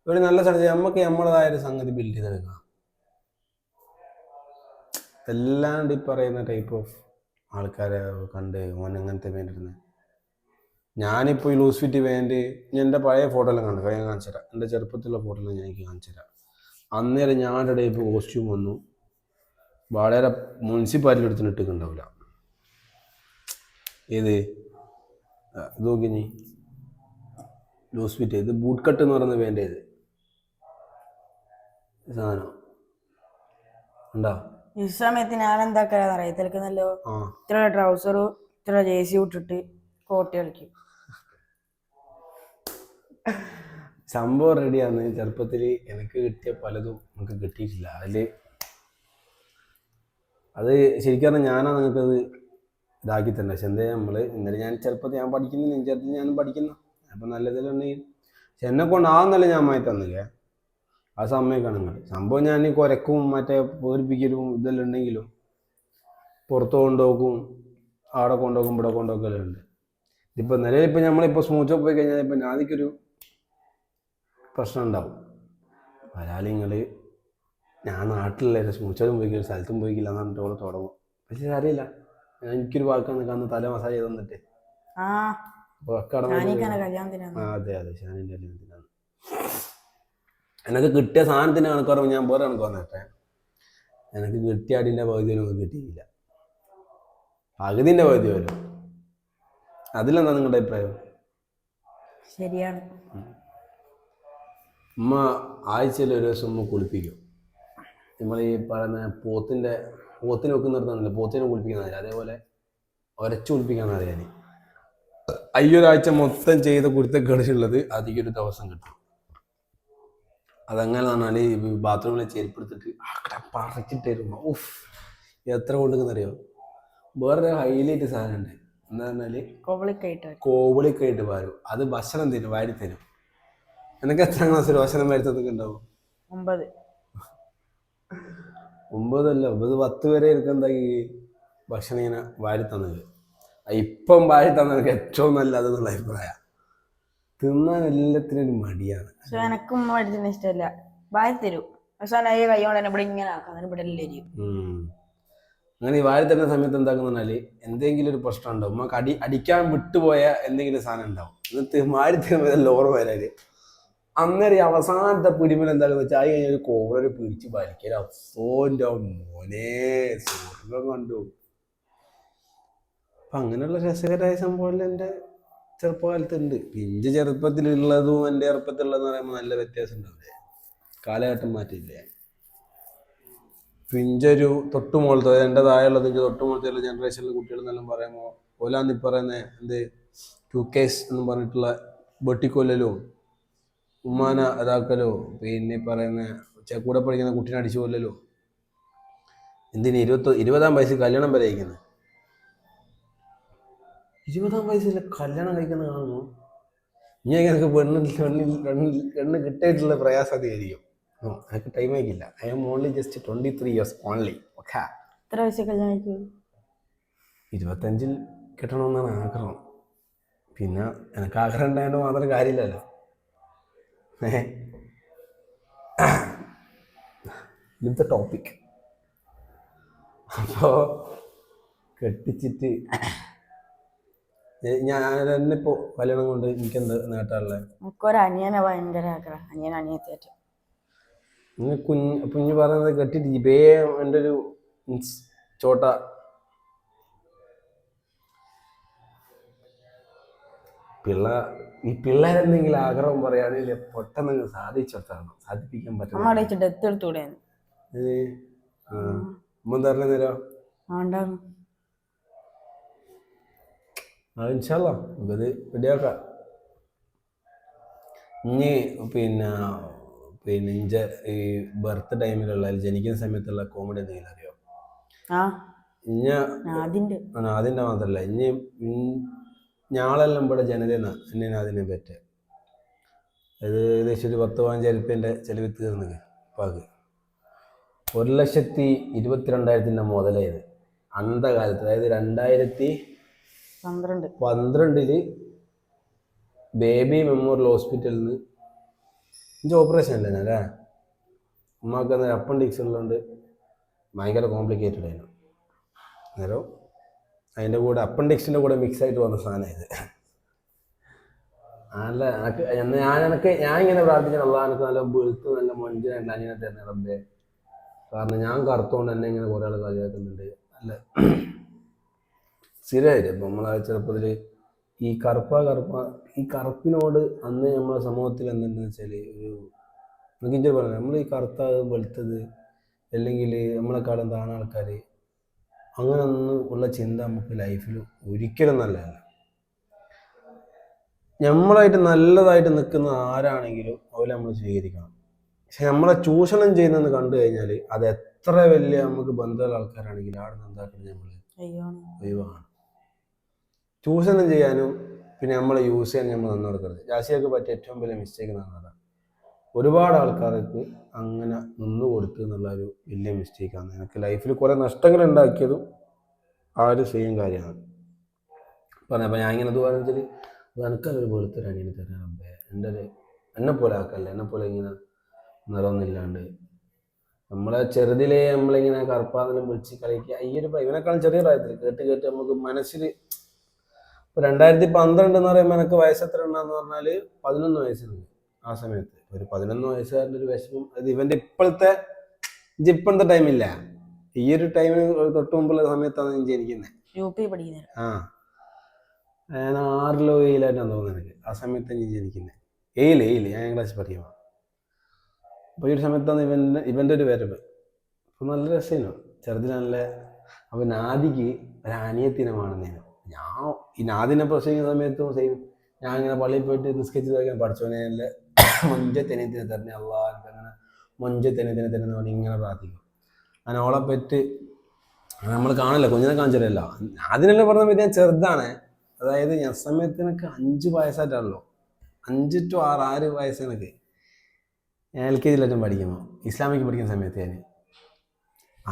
ഒരു നല്ല സ്ഥലത്ത് നമുക്ക് നമ്മളതായ ഒരു സംഗതി ബിൽഡ് ചെയ്തെടുക്കാം. എല്ലാണ്ട് ഈ പറയുന്ന ടൈപ്പ് ഓഫ് ആൾക്കാരെ കണ്ട് ഓൻ എങ്ങനത്തെ പാൻറ് ഇടുന്നത്. ഞാനിപ്പോൾ ഈ ലൂസ് ഫിറ്റ് പാൻറ് എൻ്റെ പഴയ ഫോട്ടോ എല്ലാം കണ്ടു, ഞാൻ കാണിച്ചു തരാം. എൻ്റെ ചെറുപ്പത്തിലുള്ള ഫോട്ടോ എല്ലാം ഞാൻ എനിക്ക് കാണിച്ചു തരാം. അന്നേരം ഞാൻ്റെ ടൈപ്പ് കോസ്റ്റ്യൂം വന്നു വളരെ മുനിസിപ്പാലിറ്റി എടുത്തിട്ട് ഇട്ടിട്ടുണ്ടാവില്ല. ഏത് ഇത് നോക്കി നീ, ലൂസ് ഫിറ്റ്, ഇത് ബൂട്ട് കട്ട് എന്ന് പറയുന്ന പാൻറ്. ഏത് സാധനം ഉണ്ടാ ഈ സമയത്ത് ഞാൻ എന്താക്കാന്നറിയത്തില്ലല്ലോ, ഇത്ര ട്രൗസറും ഇത്ര ജേഴ്സി ഇട്ടിട്ട് കോട്ടി കളിക്കും. സംഭവം റെഡിയാണ്. ചെറുപ്പത്തിൽ എനിക്ക് കിട്ടിയ പലതും നമുക്ക് കിട്ടിയിട്ടില്ല. അത് ശരിക്കും പറഞ്ഞാൽ ഞാനാണ് നിങ്ങൾക്കത് ഇതാക്കി തന്നെ. പക്ഷെ എന്താ ഇന്നലെ ഞാൻ ചെറുപ്പത്തിൽ ഞാൻ പഠിക്കുന്നില്ല, ചെറുപ്പത്തിൽ ഞാനും പഠിക്കുന്നു. അപ്പം നല്ലതിലുണ്ടെങ്കിൽ പക്ഷെ എന്നെ കൊണ്ടാവുന്നല്ല ഞാൻ മായി തന്നില്ലേ, ആ സമയമൊക്കെയാണ് നിങ്ങൾ. സംഭവം ഞാൻ കുരക്കും മറ്റേ പേടിപ്പിക്കലും ഇതെല്ലാം ഉണ്ടെങ്കിലും പുറത്ത് കൊണ്ടുപോക്കും, അവിടെ കൊണ്ടുപോകും, ഇവിടെ കൊണ്ടുപോക്കലെല്ലാം ഉണ്ട്. ഇതിപ്പോൾ നിലവിലിപ്പോൾ നമ്മളിപ്പോൾ സ്മൂത്ത് പോയി കഴിഞ്ഞാൽ ഇപ്പം ഞാനിക്കൊരു പ്രശ്നം ഉണ്ടാവും. പരാളിങ്ങൾ ഞാൻ നാട്ടിലല്ലേ, സ്മൂച്ചതും പോയിക്കില്ല, ഒരു സ്ഥലത്തും പോയിക്കില്ല എന്ന് പറഞ്ഞിട്ട് അവിടെ തുടങ്ങും. പക്ഷെ അറിയില്ല, എനിക്കൊരു വാക്കാണ് അന്ന് തല മസാജ് ചെയ്ത് തന്നിട്ട് അതെ ഷാനിൻ്റെ കല്യാണത്തിനാണ്. എനിക്ക് കിട്ടിയ സാധനത്തിന് കണക്ക് പറയുമ്പോൾ ഞാൻ വേറെ കണക്ക് വന്നിട്ടെ, എനിക്ക് കിട്ടിയ അടിൻ്റെ പകുതി ഒന്നും കിട്ടിയില്ല, പകുതിൻ്റെ പകുതി വരും. അതിലെന്താ നിങ്ങളുടെ അഭിപ്രായം? ശരിയാണ്. ഉമ്മ ആഴ്ചയിൽ ഒരു ദിവസം ഉമ്മ കുളിപ്പിക്കും. നമ്മൾ ഈ പറയുന്ന പോത്തിന് വെക്കുന്നിടത്താണല്ലോ, പോത്തിനെ കുളിപ്പിക്കുന്നതല്ല, അതേപോലെ ഒരച്ചു കുളിപ്പിക്കാന്ന് അറിയാൻ അയ്യൊരാഴ്ച മൊത്തം ചെയ്ത കുരുത്തക്കേടുള്ളത് അധികം ഒരു ദിവസം കിട്ടും. അതങ്ങനെ പറഞ്ഞാൽ ഈ ബാത്റൂമിലെ ചെരുപ്പെടുത്തിട്ട് പറിച്ചിട്ട് തരുമ്പോൾ ഉഫ് എത്ര കൊണ്ടുക്കുന്നറിയോ. വേറൊരു ഹൈലൈറ്റ് സാധനം ഉണ്ട്, എന്താ പറഞ്ഞാല് കോവളിക്കായിട്ട് പാരും. അത് ഭക്ഷണം തരും, വാരി തരും. എനിക്ക് എത്ര ക്ലാസ്സിൽ ഭക്ഷണം വരുത്തൊക്കെ ഉണ്ടാവും? 9 10 വരെ എനിക്ക് എന്താക്കി ഭക്ഷണം ഇങ്ങനെ വാരി തന്നത്. ഇപ്പം വാരി തന്നത് ഏറ്റവും നല്ലതെന്നുള്ള അഭിപ്രായം. തിന്നാൻ എല്ലാത്തിനും ഒരു മടിയാണ്. എനക്കും ഇഷ്ടമല്ല, വാരി തരും. അങ്ങനെ ഈ വാരി തരുന്ന സമയത്ത് എന്താക്കുന്ന പറഞ്ഞാല് എന്തെങ്കിലും ഒരു പ്രശ്നം ഉണ്ടാവും. നമുക്ക് അടിക്കാൻ വിട്ടുപോയ എന്തെങ്കിലും സാധനം ഉണ്ടാവും. എന്നിട്ട് വാരി തരുമ്പോൾ ലോറ് വരാല് അന്നേരം അവസാനത്തെ പിടിമൽ എന്താണെന്ന് വെച്ചാൽ അത് കഴിഞ്ഞൊരു കോവലൊരു പിടിച്ച് വലിക്കല. അപ്പോൻ്റെ മോനെ സ്വർഗം കണ്ടു. അപ്പം അങ്ങനെയുള്ള രസകരമായ സംഭവമെല്ലാം എൻ്റെ ചെറുപ്പകാലത്തുണ്ട്. പിഞ്ച് ചെറുപ്പത്തിലുള്ളതും എൻ്റെ ചെറുപ്പത്തിലുള്ളതെന്ന് പറയുമ്പോൾ നല്ല വ്യത്യാസം ഉണ്ടാവില്ലേ, കാലഘട്ടം മാറ്റില്ലേ. പിഞ്ചൊരു തൊട്ടുമോളത്തെ എൻ്റെ താഴെയുള്ളത് തൊട്ടുമോളത്തെ ജനറേഷനിലെ കുട്ടികളെന്നെല്ലാം പറയുമ്പോൾ ഓലാന്ന് പറയുന്നത് എന്ത് 2Ks എന്ന് പറഞ്ഞിട്ടുള്ള വെട്ടിക്കൊല്ലലും ഉമ്മാന അതാക്കലോ, പിന്നെ പറയുന്ന കൂടെ പഠിക്കുന്ന കുട്ടീനെ അടിച്ചു കൊല്ലലോ. എന്തിന് 20-ആം വയസ്സിൽ കല്യാണം വരെ അയക്കുന്നത്? 20-ആം വയസ്സിൽ കല്യാണം കഴിക്കുന്നത് കാണുമ്പോൾ ഇനി എനിക്ക് പെണ്ണ് കിട്ടിയിട്ടുള്ള പ്രയാസം അധികമായിരിക്കും. എനിക്ക് ടൈം ആയിക്കില്ല. I am only just 23 years only. Okay, 25 കിട്ടണമെന്നാണ് ആഗ്രഹം. പിന്നെ എനിക്ക് ആഗ്രഹം ഉണ്ടായതുകൊണ്ട് മാത്രം കാര്യമില്ലല്ലോ. ഇന്നത്തെ ടോപ്പിക് അപ്പോൾ കെട്ടിച്ചിട്ട് ഞാൻ തന്നെ ഇപ്പോൾ കല്യാണം കൊണ്ട് എനിക്ക് എന്താ നേട്ടമുള്ളത്? നമുക്കൊരു അനിയനെ ഭയങ്കര ആഗ്രഹം, അനിയൻ അനിയത്തിയായിട്ട്. കുഞ്ഞ് പറയുന്നത് കെട്ടിട്ട് ഇതേ എൻ്റെ ഒരു ചോട്ട ഈ പിള്ളേരെന്തെങ്കിലും ആഗ്രഹം പറയുകയാണെങ്കിൽ പെട്ടെന്ന് സാധിപ്പിക്കാൻ പറ്റും. ഡെത്ത് എടുത്തൂടെ തരണ ആണ്ടാണ്. നമുക്കത് റെഡിയാക്കാം. ഇനി പിന്നെ ഇഞ്ച ഈ ബർത്ത് ടൈമിലുള്ള ജനിക്കുന്ന സമയത്തുള്ള കോമഡി എന്തെങ്കിലും അറിയോ? അതിൻ്റെ മാത്രല്ല ഇനി ഞാളെല്ലാം ഇവിടെ ജനതയെന്നാ എന്നെ അതിനെ പറ്റേ അത് ഏകദേശം ഒരു 10-15 ഉറുപ്പ്യൻ്റെ ചെലവ് തീർന്നത്. ഇപ്പാക്ക് 1,22,000 മുതലായത് അന്ധകാലത്ത്, അതായത് 2012 ബേബി മെമ്മോറിയൽ ഹോസ്പിറ്റലിൽ നിന്ന് ഇഞ്ച് ഓപ്പറേഷൻ അല്ലേ അല്ലേ ഉമ്മാക്ക് അന്നേരം അപ്പൻഡിക്സ് ഉള്ളതുകൊണ്ട് ഭയങ്കര കോംപ്ലിക്കേറ്റഡ് ആയിരുന്നു. അന്നേരം അതിൻ്റെ കൂടെ അപ്പൻഡിക്സിൻ്റെ കൂടെ മിക്സ് ആയിട്ട് വന്ന സാധനം ഇത്. നല്ല ഞാൻ ഇങ്ങനെ പ്രാർത്ഥിക്കണം, അള്ളാഹ് എനിക്ക് നല്ല വെളുത്ത് നല്ല മൊഞ്ചനായിട്ട് അനിയനെ തരുന്ന റബ്ബേ. കാരണം ഞാൻ കറുത്തോണ്ട് തന്നെ ഇങ്ങനെ കുറേ ആൾ കളിയാക്കുന്നുണ്ട്. നല്ല സ്ഥിരമായിട്ട് ഇപ്പം നമ്മളെ ചെറുപ്പത്തിൽ ഈ കറുപ്പിനോട് അന്ന് നമ്മളെ സമൂഹത്തിൽ എന്തുണ്ടെന്ന് വെച്ചാൽ നമുക്ക് ഇഞ്ചി പറയാം, നമ്മൾ ഈ കറുത്ത വെളുത്തത് അല്ലെങ്കിൽ നമ്മളെക്കാളും താണ ആൾക്കാർ അങ്ങനൊന്നും ഉള്ള ചിന്ത നമുക്ക് ലൈഫിൽ ഒരിക്കലും നല്ലതല്ല. നമ്മളായിട്ട് നല്ലതായിട്ട് നിൽക്കുന്ന ആരാണെങ്കിലും അവരെ നമ്മൾ സ്വീകരിക്കണം. പക്ഷെ നമ്മളെ ചൂഷണം ചെയ്യുന്നതെന്ന് കണ്ടു കഴിഞ്ഞാൽ അത് എത്ര വലിയ നമുക്ക് ബന്ധമുള്ള ആൾക്കാരാണെങ്കിലും അവിടെ നിന്ന് എന്താക്കണം നമ്മൾ ഒഴിവാണ്. ചൂഷണം ചെയ്യാനും പിന്നെ നമ്മളെ യൂസ് ചെയ്യാൻ നമ്മൾ നന്നു കൊടുക്കരുത്. ജാസിയൊക്കെ പറ്റിയ ഏറ്റവും വലിയ മിസ്റ്റേക്ക് നന്നതാണ്. ഒരുപാട് ആൾക്കാർക്ക് അങ്ങനെ നിന്ന് കൊടുത്തു എന്നുള്ളൊരു വലിയ മിസ്റ്റേക്കാണ്. എനിക്ക് ലൈഫിൽ കുറേ നഷ്ടങ്ങൾ ഉണ്ടാക്കിയതും ആ ഒരു സെയിം കാര്യമാണ് പറഞ്ഞപ്പോൾ ഞാൻ ഇങ്ങനെ ഇതുപോലെ വെച്ചാൽ എനിക്കതൊരു വെളുത്തൊരു അനിയനെ തരാൻ റബ്ബേ, എന്നെപ്പോലെ ആക്കല്ലേ, എന്നെപ്പോലെ ഇങ്ങനെ നിറമൊന്നുമില്ലാണ്ട് നമ്മളെ ചെറുതിലേ നമ്മളിങ്ങനെ കറുപ്പാന്നെല്ലാം വിളിച്ച് കളിക്കുക. ഈ ഒരു ഇവനേക്കാളും ചെറിയ പ്രായത്തിൽ കേട്ട് നമുക്ക് മനസ്സിൽ ഇപ്പോൾ 2012 എന്ന് പറയുമ്പോൾ എനിക്ക് വയസ്സ് എത്ര ഉണ്ടെന്ന് പറഞ്ഞാൽ 11 വയസ്സുണ്ട്. ആ സമയത്ത് ഒരു 11 വയസ്സുകാരൻ്റെ ഒരു വിഷമം, അത് ഇവൻ്റെ ഇപ്പോഴത്തെ ടൈമില്ല, ഈ ഒരു ടൈമിന് തൊട്ട് മുമ്പുള്ള സമയത്താണ് ഞാൻ ജനിക്കുന്നത്. ഞാൻ 6-ലോ 7-ലായിട്ടാണ് തോന്നുന്നത് എനിക്ക്. ആ സമയത്താണ് ഞാൻ ജനിക്കുന്നത്. 7 ഞാൻ ക്ലാസ് പഠിക്കുമ്പോൾ. അപ്പോൾ ഈ ഒരു സമയത്താണ് ഇവൻ്റെ ഒരു വരവ്. അപ്പോൾ നല്ല രസമായിരുന്നു ചെറുതിൽ നല്ല. അപ്പോൾ നാദിക്ക് ഒരു അനിയത്തിനമാണെന്നേനു. ഞാൻ ഈ നാദിനെ പ്രസവിക്കുന്ന സമയത്തും സെയിം. ഞാൻ ഇങ്ങനെ പള്ളിയിൽ പോയിട്ട് നിസ്കരിച്ച് നോക്കാൻ പഠിച്ചോനെ നല്ല മൊഞ്ചത്തനത്തിനെ തരണേ അള്ളാഹ്, എനിക്ക് അങ്ങനെ മൊഞ്ചത്തനത്തിനെ തരുന്ന പോലെ ഇങ്ങനെ പ്രാർത്ഥിക്കും. അങ്ങനെ ഓളെ പറ്റി നമ്മൾ കാണില്ല, കുഞ്ഞിനെ കാണിച്ചില്ലല്ലോ. അതിനെല്ലാം പറഞ്ഞ ഞാൻ ചെറുതാണ്. അതായത് ഞാൻ സമയത്ത് എനിക്ക് 5 വയസ്സായിട്ടാണല്ലോ, 5 to 6 വയസ്സ് എനിക്ക്. ഞാൻ LKG പഠിക്കുമ്പോൾ ഇസ്ലാമിക്ക് പഠിക്കുന്ന സമയത്ത് ഞാൻ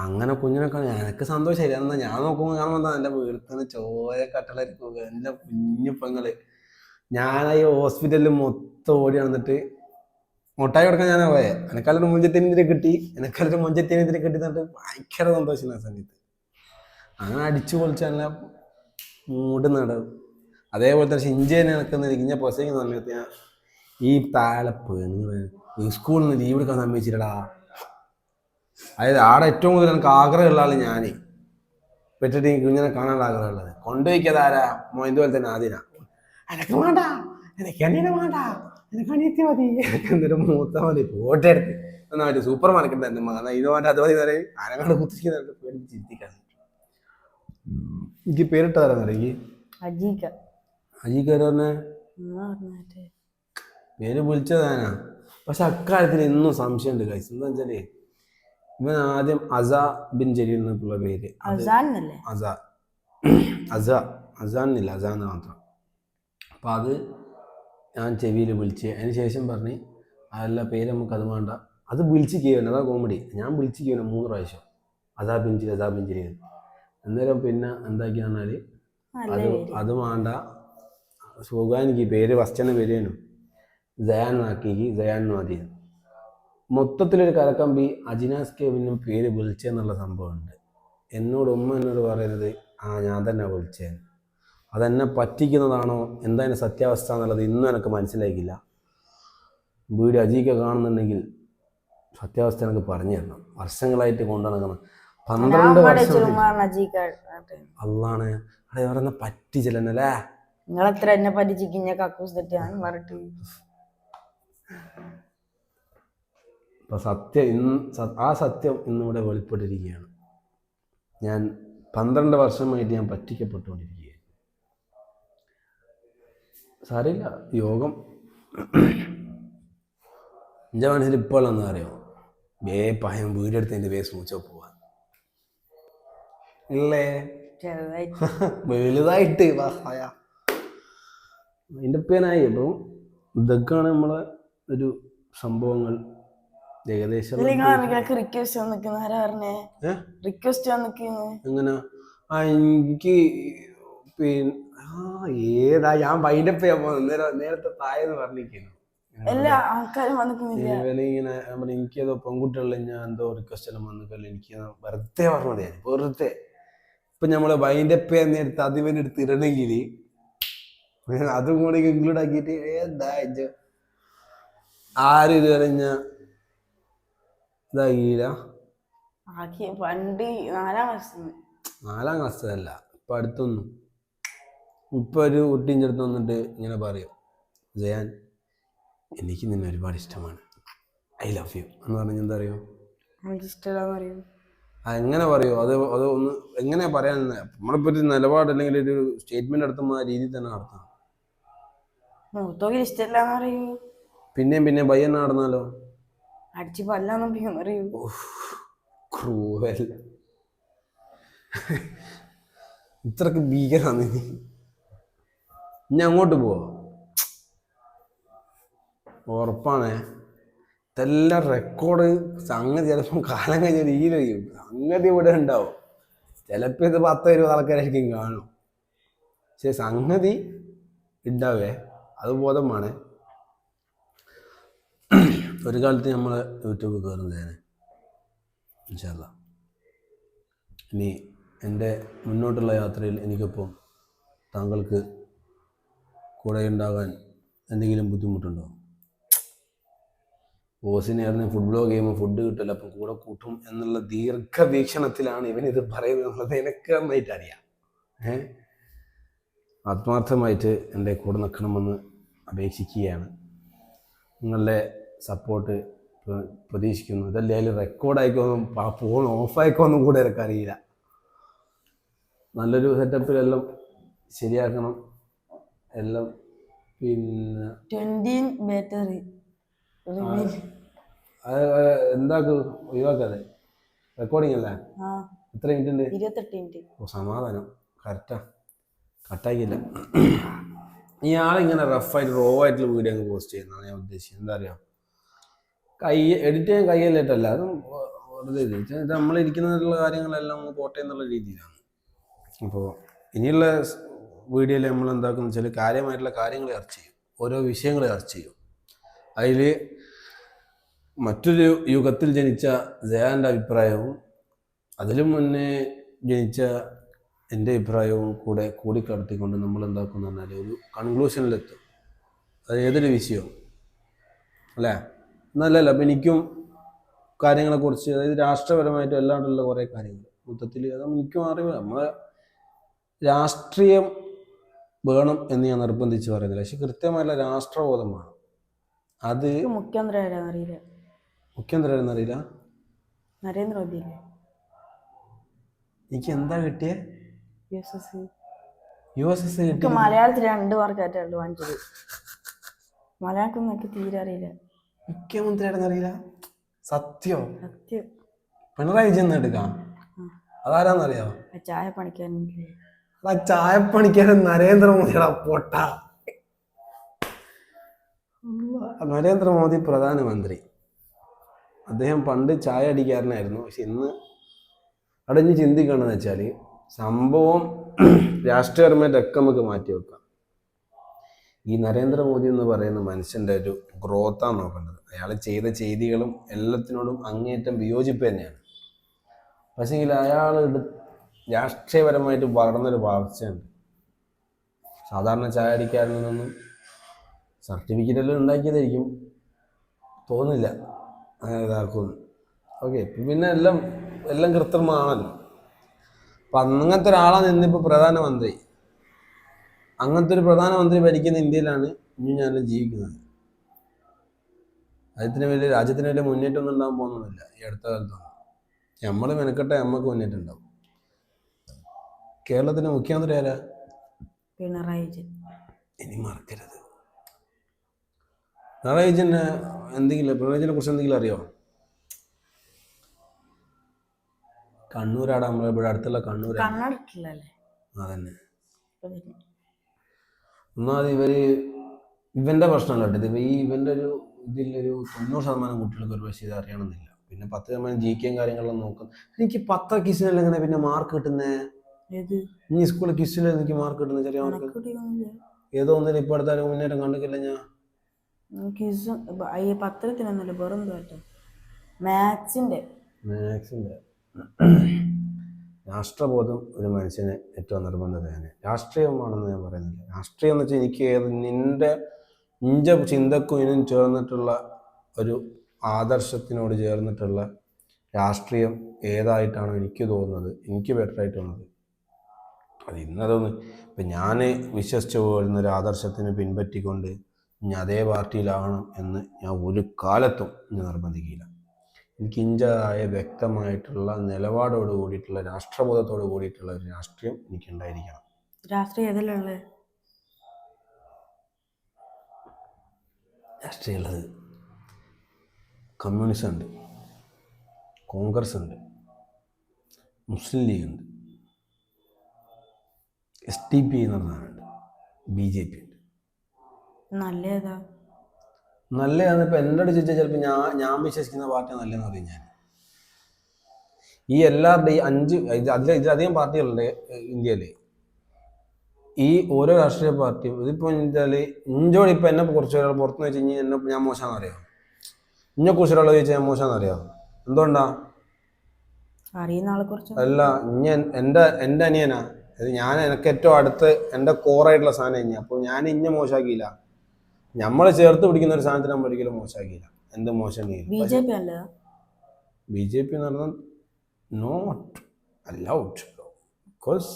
അങ്ങനെ കുഞ്ഞിനെ കാണാൻ എനിക്ക് സന്തോഷമായില്ല. എന്നാൽ ഞാൻ നോക്കുമ്പോൾ കാണുമ്പോൾ എൻ്റെ വീട്ടിൽ ചോര കട്ടളരിക്കുക എൻ്റെ കുഞ്ഞു പെങ്ങള്. ഞാനായി ഹോസ്പിറ്റലിൽ മൊത്തം ഓടി വന്നിട്ട് മുട്ടായി കൊടുക്കാൻ ഞാനാ പോയെ. എനക്കാലൊരു മുഞ്ചത്തിനെതിരെ കിട്ടി എന്നിട്ട് ഭയങ്കര സന്തോഷം ആ സമയത്ത്. അങ്ങനെ അടിച്ചു പൊളിച്ച് തന്നെ മൂട് നടവും. അതേപോലെ തന്നെ ഇഞ്ചേനെ നിൽക്കുന്ന ഇങ്ങനെ പ്രസവിക്കുന്ന സമയത്ത് ഞാൻ ഈ താലപ്പ് സ്കൂളിൽ നിന്ന് ലീവ് എടുക്കാൻ സമ്മതിച്ചില്ലടാ. അതായത് ആടെ ഏറ്റവും കൂടുതൽ എനിക്ക് ആഗ്രഹമുള്ള ആൾ ഞാൻ പറ്റിട്ട് ഈ കുഞ്ഞിനെ കാണാനുള്ള ആഗ്രഹമുള്ളത്. കൊണ്ടുപോയിക്കതാരാ ഇതുപോലെ തന്നെ ആദ്യന എനക്ക് വേണ്ട, എനിക്ക് അനിയനെ വേണ്ട, എനിക്ക് അനിയത്തി മതി, എനിക്ക് എന്തൊരു മൂത്ത മതി പോട്ടെടുത്ത് എന്നാ മതി സൂപ്പർ മാർക്കറ്റ് എൻ്റെ മകൻ ഇത് വേണ്ട അത് മതി പറയും. ആനങ്ങാണ്ട് കുത്തിരിക്കുന്ന പേടിച്ച് ചിന്തിക്കാൻ. എനിക്ക് പേരിട്ട് തരാന്നറിയ അജീക്കാരെ പേര് വിളിച്ചതാനാ. പക്ഷെ അക്കാര്യത്തിൽ ഇന്നും സംശയമുണ്ട് ഗൈസ്. എന്താ വെച്ചാല് ഇവൻ ആദ്യം അസ ബിൻ ജലീൽ എന്നുള്ള പേര്, അസാന്നില്ല അസാന്ന് മാത്രം. അപ്പം അത് ഞാൻ ചെവിയിൽ വിളിച്ച് അതിന് ശേഷം പറഞ്ഞ് അതല്ല പേര് നമുക്ക് അത് വേണ്ട, അത് വിളിച്ച് കേൾക്കണം. അതാ കോമഡി. ഞാൻ വിളിച്ച് കേൾക്കണം 3 പ്രാവശ്യം അസാ ബിൻ ജലീൽ. അന്നേരം പിന്നെ എന്താക്കി പറഞ്ഞാൽ അത് വേണ്ട, സുഖാനിക്ക് പേര് ഫസ്റ്റന്നെ വരികയാണ് ജയാനാക്കി ജയാൻ മതി. മൊത്തത്തിലൊരു കരക്കമ്പി അജിനാസ് കെവിനും പേര് വിളിച്ചെന്നുള്ള സംഭവമുണ്ട്. ഉമ്മ എന്നോട് പറയുന്നത് ഞാൻ തന്നെ വിളിച്ചേന്. അതെന്നെ പറ്റിക്കുന്നതാണോ എന്താണ് സത്യാവസ്ഥ എന്നുള്ളത് ഇന്നും എനിക്ക് മനസ്സിലാക്കില്ല. വീഡിയോ അജീക്കെ കാണുന്നുണ്ടെങ്കിൽ സത്യാവസ്ഥ എനിക്ക് പറഞ്ഞു തരണം. വർഷങ്ങളായിട്ട് കൊണ്ടുനടക്കണം, 12 വർഷം. അള്ളാണ് അവിടെ വേറെ പറ്റിച്ചില്ലല്ലേ. നിങ്ങളെത്ര എന്നെ പറ്റിച്ചിക്ക് കക്കൂസ് തെറ്റാണ് പറഞ്ഞിട്ട്. ഇപ്പൊ സത്യം ആ സത്യം ഇന്നിവിടെ വെളിപ്പെട്ടിരിക്കുകയാണ്. ഞാൻ 12 വർഷമായിട്ട് ഞാൻ പറ്റിക്കപ്പെട്ടുകൊണ്ടിരിക്കുകയാണ്. സാരമില്ല, യോഗം. എൻ്റെ മനസ്സിൽ ഇപ്പോൾ എന്താ അറിയോ, പയം വീടെടുത്തതിൻ്റെ സ്മൂച്ചോ പോവാൻ ഇല്ലേ വലുതായിട്ട് അതിൻ്റെ പേനായി. അപ്പം ഇതൊക്കെയാണ് നമ്മളെ ഒരു സംഭവങ്ങൾ ഏകദേശം. എങ്ങനെ എനിക്ക് പിന്നെ ഏതാ ഞാൻ വൈൻഡപ്പ് ചെയ്യാൻ പോകുന്നത് നേരത്തെ തായെന്ന് പറഞ്ഞിരിക്കുന്നു. എല്ലാ ആൾക്കാരും ഇങ്ങനെ എനിക്കേതോ പെൺകുട്ടികളിൽ ഞാൻ എന്തോ റിക്വസ്റ്റ് എല്ലാം വന്നിക്കല്ലോ. എനിക്ക് വെറുതെ പറഞ്ഞത് ഞാൻ വെറുതെ. ഇപ്പൊ നമ്മള് വൈൻഡപ്പ് ചെയ്യാൻ നേരത്തെ അതിവനെടുത്ത് ഇടണമെങ്കിൽ അതും കൂടി ഇൻക്ലൂഡ് ആക്കിയിട്ട് എന്താ ആരും ഇതുവരെ ഞാൻ ഇതാക്കിയില്ല. പണ്ട് 4ാം ക്ലാസ്സിലല്ല, ഇപ്പൊ അടുത്തൊന്നും. ഇപ്പൊ ഒരു കുട്ടീൻ്റെ അടുത്ത് വന്നിട്ട് ഇങ്ങനെ പറയും, ജയാൻ എനിക്ക് നിന്നെ ഒരുപാട് ഇഷ്ടമാണ്, ഐ ലവ് യു എന്ന് പറഞ്ഞാൽ എന്താ അറിയോ, എങ്ങനെ പറയൂ? അത് ഒന്ന് എങ്ങനെയാ പറയാൻ? നമ്മളിപ്പോ ഒരു നിലപാട് അല്ലെങ്കിൽ ഒരു സ്റ്റേറ്റ്മെന്റ് നടത്തുമ്പോൾ ആ രീതിയിൽ തന്നെ നടത്തണം. പിന്നെയും പിന്നെ ബയ്യന്നെ നടന്നാലോ അടിച്ച് പല്ലാന്നറിയൂ. ക്രൂവൽ. ഇത്രക്ക് ഭീകരാണ് നീ. ഇനി അങ്ങോട്ട് പോവാ ഉറപ്പാണേ. ഇതെല്ലാം റെക്കോർഡ് സംഗതി ചിലപ്പം കാലം കഴിഞ്ഞ രീതിയിലായിരിക്കും. സംഗതി ഇവിടെ ഉണ്ടാവും. ചിലപ്പോൾ ഇത് 10-20 ആൾക്കാരായിരിക്കും കാണും. പക്ഷെ സംഗതി ഉണ്ടാവേ, അത് ബോധം വേണേ. ഒരു കാലത്ത് നമ്മൾ യൂട്യൂബ് കയറുന്നതാണ് ഇൻഷാ അല്ലാ. ഇനി എൻ്റെ മുന്നോട്ടുള്ള യാത്രയിൽ എനിക്കൊപ്പം താങ്കൾക്ക് കൂടെ ഉണ്ടാകാൻ എന്തെങ്കിലും ബുദ്ധിമുട്ടുണ്ടോ? ഓസിനായിരുന്നു ഫുഡ് ബ്ലോഗ് ചെയ്യുമ്പോൾ ഫുഡ് കിട്ടില്ല, അപ്പം കൂടെ കൂട്ടും എന്നുള്ള ദീർഘവീക്ഷണത്തിലാണ് ഇവനിത് പറയുന്നത് എന്നുള്ളത് എനിക്ക് നന്നായിട്ട് അറിയാം. ആത്മാർത്ഥമായിട്ട് എൻ്റെ കൂടെ നിൽക്കണമെന്ന് അപേക്ഷിക്കുകയാണ്. നിങ്ങളുടെ സപ്പോർട്ട് പ്രതീക്ഷിക്കുന്നു. ഇതല്ലേ അതിൽ റെക്കോർഡായിക്കോന്നും ഫോൺ ഓഫായിക്കോന്നും കൂടെ എനിക്ക് അറിയില്ല. നല്ലൊരു സെറ്റപ്പിലെല്ലാം ശരിയാക്കണം എല്ലാം. പിന്നെ 20 ബാറ്ററി എന്താക്കും ഒഴിവാക്കാതെ റെക്കോർഡിങ് അല്ലേ? എത്ര മിനിറ്റ് ഉണ്ട്? 28 മിനിറ്റ്. ഓ സമാധാനം, കറക്റ്റാ, കട്ടാക്കിയില്ല. ഈ ആളിങ്ങനെ റഫായിട്ട് റോ ആയിട്ടുള്ള വീഡിയോ അങ്ങ് പോസ്റ്റ് ചെയ്യുന്നതാണ് ഞാൻ ഉദ്ദേശിച്ചത്. എന്താ അറിയാം, എഡിറ്റ് ചെയ്യാൻ കൈയല്ലിട്ടല്ല, അത് വെറുതെ ഇത് നമ്മളിരിക്കുന്നതിലുള്ള കാര്യങ്ങളെല്ലാം അങ്ങ് പോട്ടെ എന്നുള്ള രീതിയിലാണ്. അപ്പോൾ ഇനിയുള്ള വീഡിയോയിൽ നമ്മൾ എന്താക്കുന്ന വെച്ചാൽ കാര്യമായിട്ടുള്ള കാര്യങ്ങൾ ചർച്ച ചെയ്യും, ഓരോ വിഷയങ്ങൾ ചർച്ച ചെയ്യും. അതിൽ മറ്റൊരു യുഗത്തിൽ ജനിച്ച ജയാൻ്റെ അഭിപ്രായവും അതിലും മുന്നേ ജനിച്ച എൻ്റെ അഭിപ്രായവും കൂടെ കൂടിക്കടത്തിക്കൊണ്ട് നമ്മൾ എന്താക്കുന്ന പറഞ്ഞാൽ ഒരു കൺക്ലൂഷനിലെത്തും. അത് ഏതൊരു വിഷയവും അല്ലേ? എന്നല്ലല്ലോ, അപ്പം എനിക്കും കാര്യങ്ങളെക്കുറിച്ച്, അതായത് രാഷ്ട്രീയപരമായിട്ടും അല്ലാണ്ടുള്ള കുറേ കാര്യങ്ങൾ മൊത്തത്തിൽ അത് എനിക്കും അറിവ്. നമ്മളെ രാഷ്ട്രീയം വേണം എന്ന് ഞാൻ നിർബന്ധിച്ച് പറയുന്നില്ല, പക്ഷെ കൃത്യമായിട്ടുള്ള രാഷ്ട്രബോധം വേണം. അത് മുഖ്യമന്ത്രി ആരെന്നറിയില്ല. മുഖ്യമന്ത്രി ആരെന്നറിയില്ല? നരേന്ദ്രമോദി. എനിക്ക് എന്താ കിട്ടിയ USS കിട്ടി? മലയാളത്തിൽ 2 മാർക്കായിട്ടുള്ളൂ വാങ്ങിച്ചത്. മലയാളത്തിൽ എനിക്ക് തീരെ അറിയില്ല. മുഖ്യമന്ത്രി ആരെന്നറിയില്ല? സത്യം സത്യം. പിണറായി വിജയൻ എടുക്കാം. അതാരാന്നറിയാമോ? ചായ പണിക്കാരനില്ലേ? ആ ചായപ്പണിക്കാരൻ നരേന്ദ്രമോദിയുടെ പൊട്ട. നരേന്ദ്രമോദി പ്രധാനമന്ത്രി. അദ്ദേഹം പണ്ട് ചായ അടിക്കാരനായിരുന്നു. പക്ഷെ ഇന്ന് അടഞ്ഞ് ചിന്തിക്കണമെന്ന് വെച്ചാൽ സംഭവം രാഷ്ട്രീയപരമായിട്ടൊക്കെ നമുക്ക് മാറ്റി വെക്കാം. ഈ നരേന്ദ്രമോദി എന്ന് പറയുന്ന മനുഷ്യൻ്റെ ഒരു ഗ്രോത്താണ് നോക്കേണ്ടത്. അയാൾ ചെയ്ത ചെയ്തികളും എല്ലാത്തിനോടും അങ്ങേയറ്റം വിയോജിപ്പ് തന്നെയാണ്. പക്ഷേങ്കിൽ അയാൾ രാഷ്ട്രീയപരമായിട്ട് വളർന്നൊരു വളർച്ചയുണ്ട്. സാധാരണ ചായടിക്കാരിൽ നിന്നൊന്നും സർട്ടിഫിക്കറ്റെല്ലാം ഉണ്ടാക്കിയതായിരിക്കും, തോന്നില്ല അങ്ങനെ ഇതാക്കുന്നു. ഓക്കെ, പിന്നെ എല്ലാം എല്ലാം കൃത്രിമമാണല്ലോ. അപ്പം അങ്ങനത്തെ ഒരാളാണ് ഇന്നിപ്പോൾ പ്രധാനമന്ത്രി. അങ്ങനത്തെ ഒരു പ്രധാനമന്ത്രി ഭരിക്കുന്ന ഇന്ത്യയിലാണ് ഇനി ഞാനും ജീവിക്കുന്നത്. രാജ്യത്തിന് വലിയ മുന്നേറ്റമൊന്നും ഉണ്ടാകാൻ പോകുന്നൊന്നുമില്ല ഈ അടുത്ത കാലത്തൊന്നും. നമ്മൾ മെനക്കെട്ട നമുക്ക് മുന്നേറ്റം ഉണ്ടാവും. കേരളത്തിന്റെ മുഖ്യമന്ത്രി ആരാ? പിണറായി വിജയൻ. ഇനി മറക്കരുത്. പിണറായി വിജയനെ കുറിച്ച് എന്തെങ്കിലും അറിയോ? കണ്ണൂരാടാ, നമ്മളെ ഇവിടെ അടുത്തുള്ള കണ്ണൂർ. അതന്നെ. ഒന്നാമത് ഇവന്റെ പ്രശ്നമല്ല കേട്ടോ. ഇവന്റെ ഒരു ഇതിലൊരു 90% കുട്ടികൾക്ക് ഒരു പക്ഷേ ഇത് അറിയണമെന്നില്ല. പിന്നെ 10% GK കാര്യങ്ങളെല്ലാം നോക്കും. എനിക്ക് 10 ക്വിസിനെല്ലാം എങ്ങനെ പിന്നെ മാർക്ക് കിട്ടുന്നേ? ഈ സ്കൂളിൽ ക്വിസിൽ എനിക്ക് മാർക്ക് കിട്ടുന്ന ചെറിയ മാർക്ക് ഏതോ ഒന്നിനും ഇപ്പൊ അടുത്താലും മുന്നേറ്റം കണ്ടിട്ടില്ല ഞാൻ. മാത്സിന്റെ രാഷ്ട്രബോധം ഒരു മനുഷ്യന് ഏറ്റവും നിർബന്ധതയാണ്. രാഷ്ട്രീയമാണെന്ന് ഞാൻ പറയുന്നില്ല. രാഷ്ട്രീയം എന്ന് വെച്ചാൽ എനിക്ക് നിന്റെ ചിന്തക്കും ഇതിനും ചേർന്നിട്ടുള്ള ഒരു ആദർശത്തിനോട് ചേർന്നിട്ടുള്ള രാഷ്ട്രീയം ഏതായിട്ടാണോ എനിക്ക് തോന്നുന്നത്, എനിക്ക് ബെറ്ററായിട്ട് തോന്നുന്നത് അത് ഇന്നതൊന്ന്. ഇപ്പം ഞാൻ വിശ്വസിച്ച് പോരുന്നൊരു ആദർശത്തിന് പിൻപറ്റിക്കൊണ്ട് ഇനി അതേ പാർട്ടിയിലാവണം എന്ന് ഞാൻ ഒരു കാലത്തും ഞാൻ നിർബന്ധിക്കില്ല. എനിക്ക് ഇഞ്ചായ വ്യക്തമായിട്ടുള്ള നിലപാടോട് കൂടിയിട്ടുള്ള രാഷ്ട്രബോധത്തോട് കൂടിയിട്ടുള്ള ഒരു രാഷ്ട്രീയം എനിക്കുണ്ടായിരിക്കണം. രാഷ്ട്രീയമുള്ളത് കമ്മ്യൂണിസം ഉണ്ട്, കോൺഗ്രസ് ഉണ്ട്, മുസ്ലിം ലീഗ് ഉണ്ട്, SDP എന്ന് പറഞ്ഞാലുണ്ട്, BJP ഉണ്ട്. നല്ലതാണ്. ഇപ്പം എന്നോട് ചോദിച്ചാൽ ചിലപ്പോൾ ഞാൻ വിശ്വസിക്കുന്ന പാർട്ടി നല്ലതെന്ന് പറയും ഞാൻ. ഈ എല്ലാവരുടെയും 5 ഇതിലധികം പാർട്ടികളുണ്ട് ഇന്ത്യയിൽ. ഈ ഓരോ രാഷ്ട്രീയ പാർട്ടിയും ഇതിപ്പോൾ വെച്ചാൽ ഇഞ്ചോട് ഇപ്പം എന്നെ കുറച്ച് ഒരാൾ പുറത്തുനിന്ന് വെച്ച് കഴിഞ്ഞാൽ ഞാൻ മോശമാണെന്ന് അറിയാം. ഇന്നെ കുറിച്ച് ഒരാൾ ചോദിച്ചാൽ ഞാൻ മോശമാണെന്ന് അറിയാം. എന്തുകൊണ്ടാ? അല്ല, എൻ്റെ അനിയനാ. ഞാൻ എനിക്ക് ഏറ്റവും അടുത്ത് എൻ്റെ കോറായിട്ടുള്ള സാധനം കഴിഞ്ഞാൽ. അപ്പോൾ ഞാൻ ഇന്നെ മോശമാക്കിയില്ല. നമ്മൾ ചേർത്ത് പിടിക്കുന്ന ഒരു സാധനത്തിന് നമ്മൾ ഒരിക്കലും മോശമാക്കിയില്ല. എന്ത് മോശം BJP എന്ന് പറഞ്ഞാൽ നോട്ട് അലൗഡ്. ബിക്കോസ്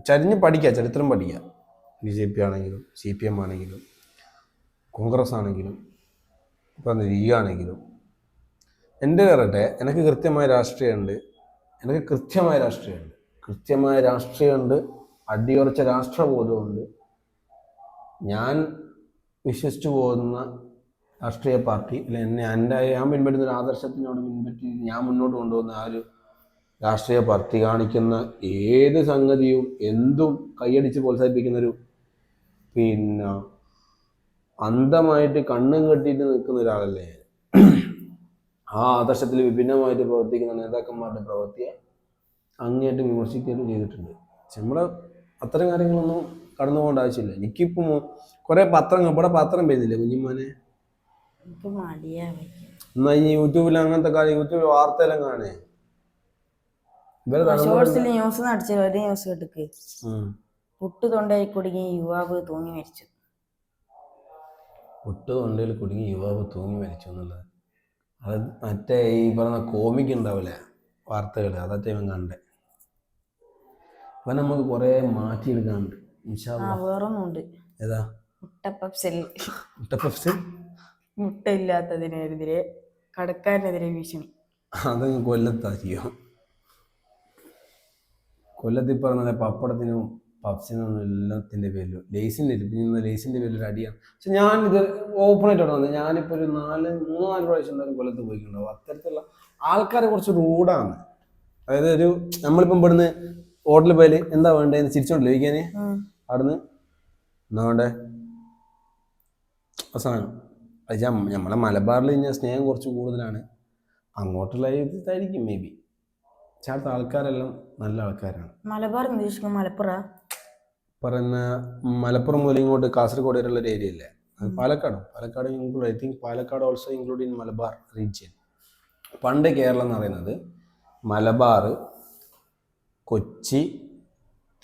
ചരിഞ്ഞ് പഠിക്കുക, ചരിത്രം പഠിക്കുക. BJP ആണെങ്കിലും CPM ആണെങ്കിലും കോൺഗ്രസ് ആണെങ്കിലും ഇപ്പം ലീഗ് ആണെങ്കിലും എൻ്റെ കയറട്ടെ. എനിക്ക് കൃത്യമായ രാഷ്ട്രീയമുണ്ട്. കൃത്യമായ രാഷ്ട്രീയമുണ്ട്, അടിയുറച്ച രാഷ്ട്രബോധമുണ്ട്. ഞാൻ വിശ്വസിച്ചു പോകുന്ന രാഷ്ട്രീയ പാർട്ടി ഞാൻ പിൻപറ്റുന്ന ഒരു ആദർശത്തിനോട് പിൻപറ്റി ഞാൻ മുന്നോട്ട് കൊണ്ടുപോകുന്ന ആ ഒരു രാഷ്ട്രീയ പാർട്ടി കാണിക്കുന്ന ഏത് സംഗതിയും എന്തും കൈയടിച്ച് പ്രോത്സാഹിപ്പിക്കുന്നൊരു പിന്നെ അന്ധമായിട്ട് കണ്ണും കെട്ടിയിട്ട് നിൽക്കുന്ന ഒരാളല്ലേ. ആ ആദർശത്തിൽ വിഭിന്നമായിട്ട് പ്രവർത്തിക്കുന്ന നേതാക്കന്മാരുടെ പ്രവൃത്തിയെ അങ്ങേയറ്റം വിമർശിക്കുകയും ചെയ്തിട്ടുണ്ട്. പക്ഷെ നമ്മളെ അത്തരം കാര്യങ്ങളൊന്നും കടന്നു പോകേണ്ട ആവശ്യമില്ല. എനിക്കിപ്പം കുറെ ഇവിടെ പത്രം വരുന്നില്ലേ കുഞ്ഞിമാനെ? എന്നാ ഈ യൂട്യൂബിൽ അങ്ങനത്തെ കാര്യം, യൂട്യൂബിൽ വാർത്തയെല്ലാം കാണേ. പുട്ട് തൊണ്ടയിൽ കുടുങ്ങി യുവാവ് തൂങ്ങി മരിച്ചു എന്നുള്ളത് അത് മറ്റേ ഈ പറഞ്ഞ കോമിക് ഉണ്ടാവില്ലേ വാർത്തകൾ, അതൊക്കെ ഇവൻ കണ്ടേ. അപ്പം നമുക്ക് കുറെ മാറ്റിയെടുക്കാനുണ്ട്. വേറൊന്നുണ്ട്. ഏതാ? മുട്ടയില്ലാത്തതിനെതിരെ കടക്കാരനെതിരെ ഭീഷണി. അത് കൊല്ലത്താക്കിയോ? കൊല്ലത്തിൽ പറഞ്ഞ പപ്പടത്തിനും പപ്സിനും എല്ലാത്തിൻ്റെ പേരിലും ലേസിൻ്റെ പേരിലൊരു അടിയാണ്. പക്ഷെ ഞാനിത് ഓപ്പണായിട്ട് വന്നത് ഞാനിപ്പോൾ ഒരു 3-4 പ്രാവശ്യം എന്തായാലും കൊല്ലത്ത് പോയിട്ടുണ്ടാവും. അത്തരത്തിലുള്ള ആൾക്കാരെ കുറച്ച് റൂഡാണ്. അതായത് നമ്മളിപ്പം ഇവിടുന്ന് ഹോട്ടലിൽ പോയാൽ എന്താ വേണ്ടതെന്ന് ചിരിച്ചോണ്ടല്ലോ ചോദിക്കാന്. അവിടുന്ന് എന്താ വേണ്ടേ അവസാനം നമ്മളെ മലബാറിൽ കഴിഞ്ഞാൽ സ്നേഹം കുറച്ച് കൂടുതലാണ്. അങ്ങോട്ടുള്ള ഇതായിരിക്കും മേ ബി. ചേർത്ത ആൾക്കാരെല്ലാം നല്ല ആൾക്കാരാണ്. മലബാർ പറയുന്ന മലപ്പുറം മുതൽ ഇങ്ങോട്ട് കാസർഗോഡ് വരെയുള്ള ഒരു ഏരിയ അല്ലേ. Palakkad include, I think Palakkad also include in Malabar region. പണ്ട് കേരളം എന്ന് പറയുന്നത് മലബാർ, കൊച്ചി,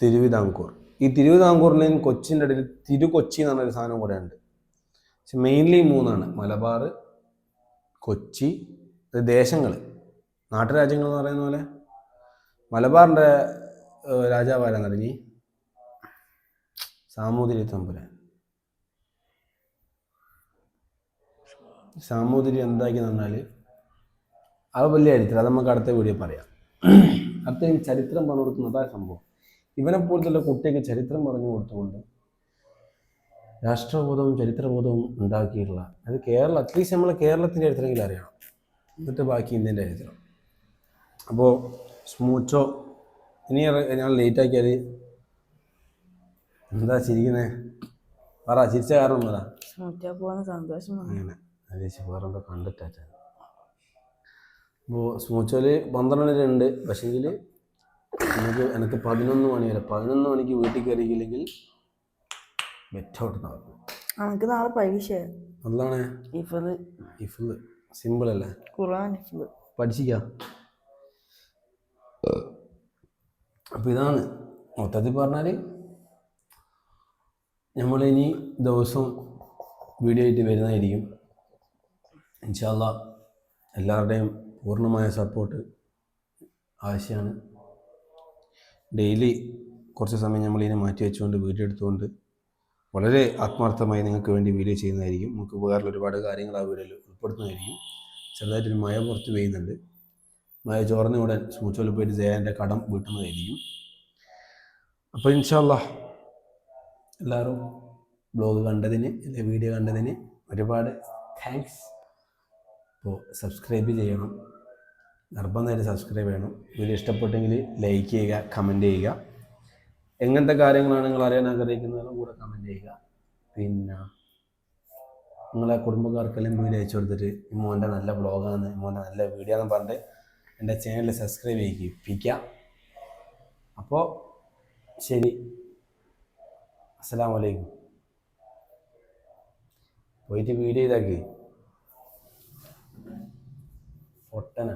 തിരുവിതാംകൂർ. ഈ തിരുവിതാംകൂറിനെയും കൊച്ചിൻ്റെ ഇടയിൽ തിരുകൊച്ചി എന്ന് പറഞ്ഞൊരു സാധനം കൂടെ ഉണ്ട്. പക്ഷെ മെയിൻലി 3 മലബാർ, കൊച്ചി. ദേശങ്ങൾ, നാട്ടുരാജ്യങ്ങൾ എന്ന് പറയുന്ന പോലെ. മലബാറിൻ്റെ രാജാവാരെന്നറിഞ്ഞി? സാമൂതിരി തമ്പുരാൻ. സാമൂതിരി എന്താക്കി പറഞ്ഞാൽ അത് വലിയ ചരിത്രം, അത് നമുക്ക് അടുത്ത വീഡിയോ പറയാം. അടുത്ത ചരിത്രം പറഞ്ഞു കൊടുക്കുന്നതാണ് സംഭവം. ഇവനെ പോലത്തുള്ള കുട്ടിക്ക് ചരിത്രം പറഞ്ഞു കൊടുത്തുകൊണ്ട് രാഷ്ട്രബോധവും ചരിത്രബോധവും ഉണ്ടാക്കിയിട്ടുള്ള അത് അറ്റ്ലീസ്റ്റ് നമ്മൾ കേരളത്തിൻ്റെ ചരിത്രമെങ്കിലും അറിയണം, എന്നിട്ട് ബാക്കി ഇന്ത്യൻ്റെ ചരിത്രം. അപ്പോൾ സ്മൂച്ചോ ഇനി ഞാൻ ലേറ്റ് ആക്കിയാൽ എന്താ ചിരിക്കുന്നേ? പറ, ചിരിച്ച കാരണം പറ. അങ്ങനെ വേറെന്തോ കണ്ടിട്ടാ. അപ്പോൾ സ്മൂച്ചോല് 12 ഉണ്ട്. പക്ഷേങ്കിൽ എനിക്ക് 11 മണി വരെ, 11 മണിക്ക് വീട്ടിൽ കയറിയില്ലെങ്കിൽ വെറ്റോട്ടെന്ന് പറഞ്ഞു. നമുക്ക് നാളെ പരീക്ഷ. അതാണ് ഇഫ്ള് സിമ്പിൾ അല്ലേ? പഠിച്ചിക്കാം. അപ്പോൾ ഇതാണ് മൊത്തത്തിൽ പറഞ്ഞാൽ നമ്മളിനി ദിവസം വീഡിയോ ആയിട്ട് വരുന്നതായിരിക്കും. ഇൻഷാ അല്ലാഹ് എല്ലാവരുടെയും പൂർണ്ണമായ സപ്പോർട്ട് ആവശ്യമാണ്. ഡെയിലി കുറച്ച് സമയം നമ്മളിതിനെ മാറ്റി വെച്ചുകൊണ്ട് വീഡിയോ എടുത്തുകൊണ്ട് വളരെ ആത്മാർത്ഥമായി നിങ്ങൾക്ക് വേണ്ടി വീഡിയോ ചെയ്യുന്നതായിരിക്കും. നമുക്ക് ഉപകാരമുള്ള ഒരുപാട് കാര്യങ്ങൾ ആ വീഡിയോയിൽ ഉൾപ്പെടുത്തുന്നതായിരിക്കും. ചെറുതായിട്ടൊരു മഴ പുറത്ത് പെയ്യുന്നുണ്ട്. മഴ ചോർന്ന ഉടൻ സ്മൂച്ചോയിൽ പോയിട്ട് ജയൻ്റെ കടം വീട്ടുന്നതായിരിക്കും. അപ്പോൾ ഇൻഷാ അല്ലാഹ് എല്ലാവരും ബ്ലോഗ് കണ്ടതിന്, വീഡിയോ കണ്ടതിന് ഒരുപാട് താങ്ക്സ്. അപ്പോൾ സബ്സ്ക്രൈബ് ചെയ്യണം, നിർബന്ധമായിട്ട് സബ്സ്ക്രൈബ് ചെയ്യണം. വീഡിയോ ഇഷ്ടപ്പെട്ടെങ്കിൽ ലൈക്ക് ചെയ്യുക, കമൻറ്റ് ചെയ്യുക. എങ്ങനത്തെ കാര്യങ്ങളാണ് നിങ്ങൾ അറിയാൻ ആഗ്രഹിക്കുന്നതും കൂടെ കമൻറ്റ് ചെയ്യുക. പിന്നെ നിങ്ങളെ കുടുംബക്കാർക്കെല്ലാം വീഡിയോ അയച്ചു കൊടുത്തിട്ട് മോൻ്റെ നല്ല ബ്ലോഗാണ്, മോൻ്റെ നല്ല വീഡിയോ എന്ന് പറഞ്ഞിട്ട് എൻ്റെ ചാനൽ സബ്സ്ക്രൈബ് ചെയ്യിപ്പിക്കുക. അപ്പോൾ ശരി, അസ്സലാമു അലൈക്കും. പോയിട്ട് വീഡിയോ ഇതാക്കി പൊട്ടനാ.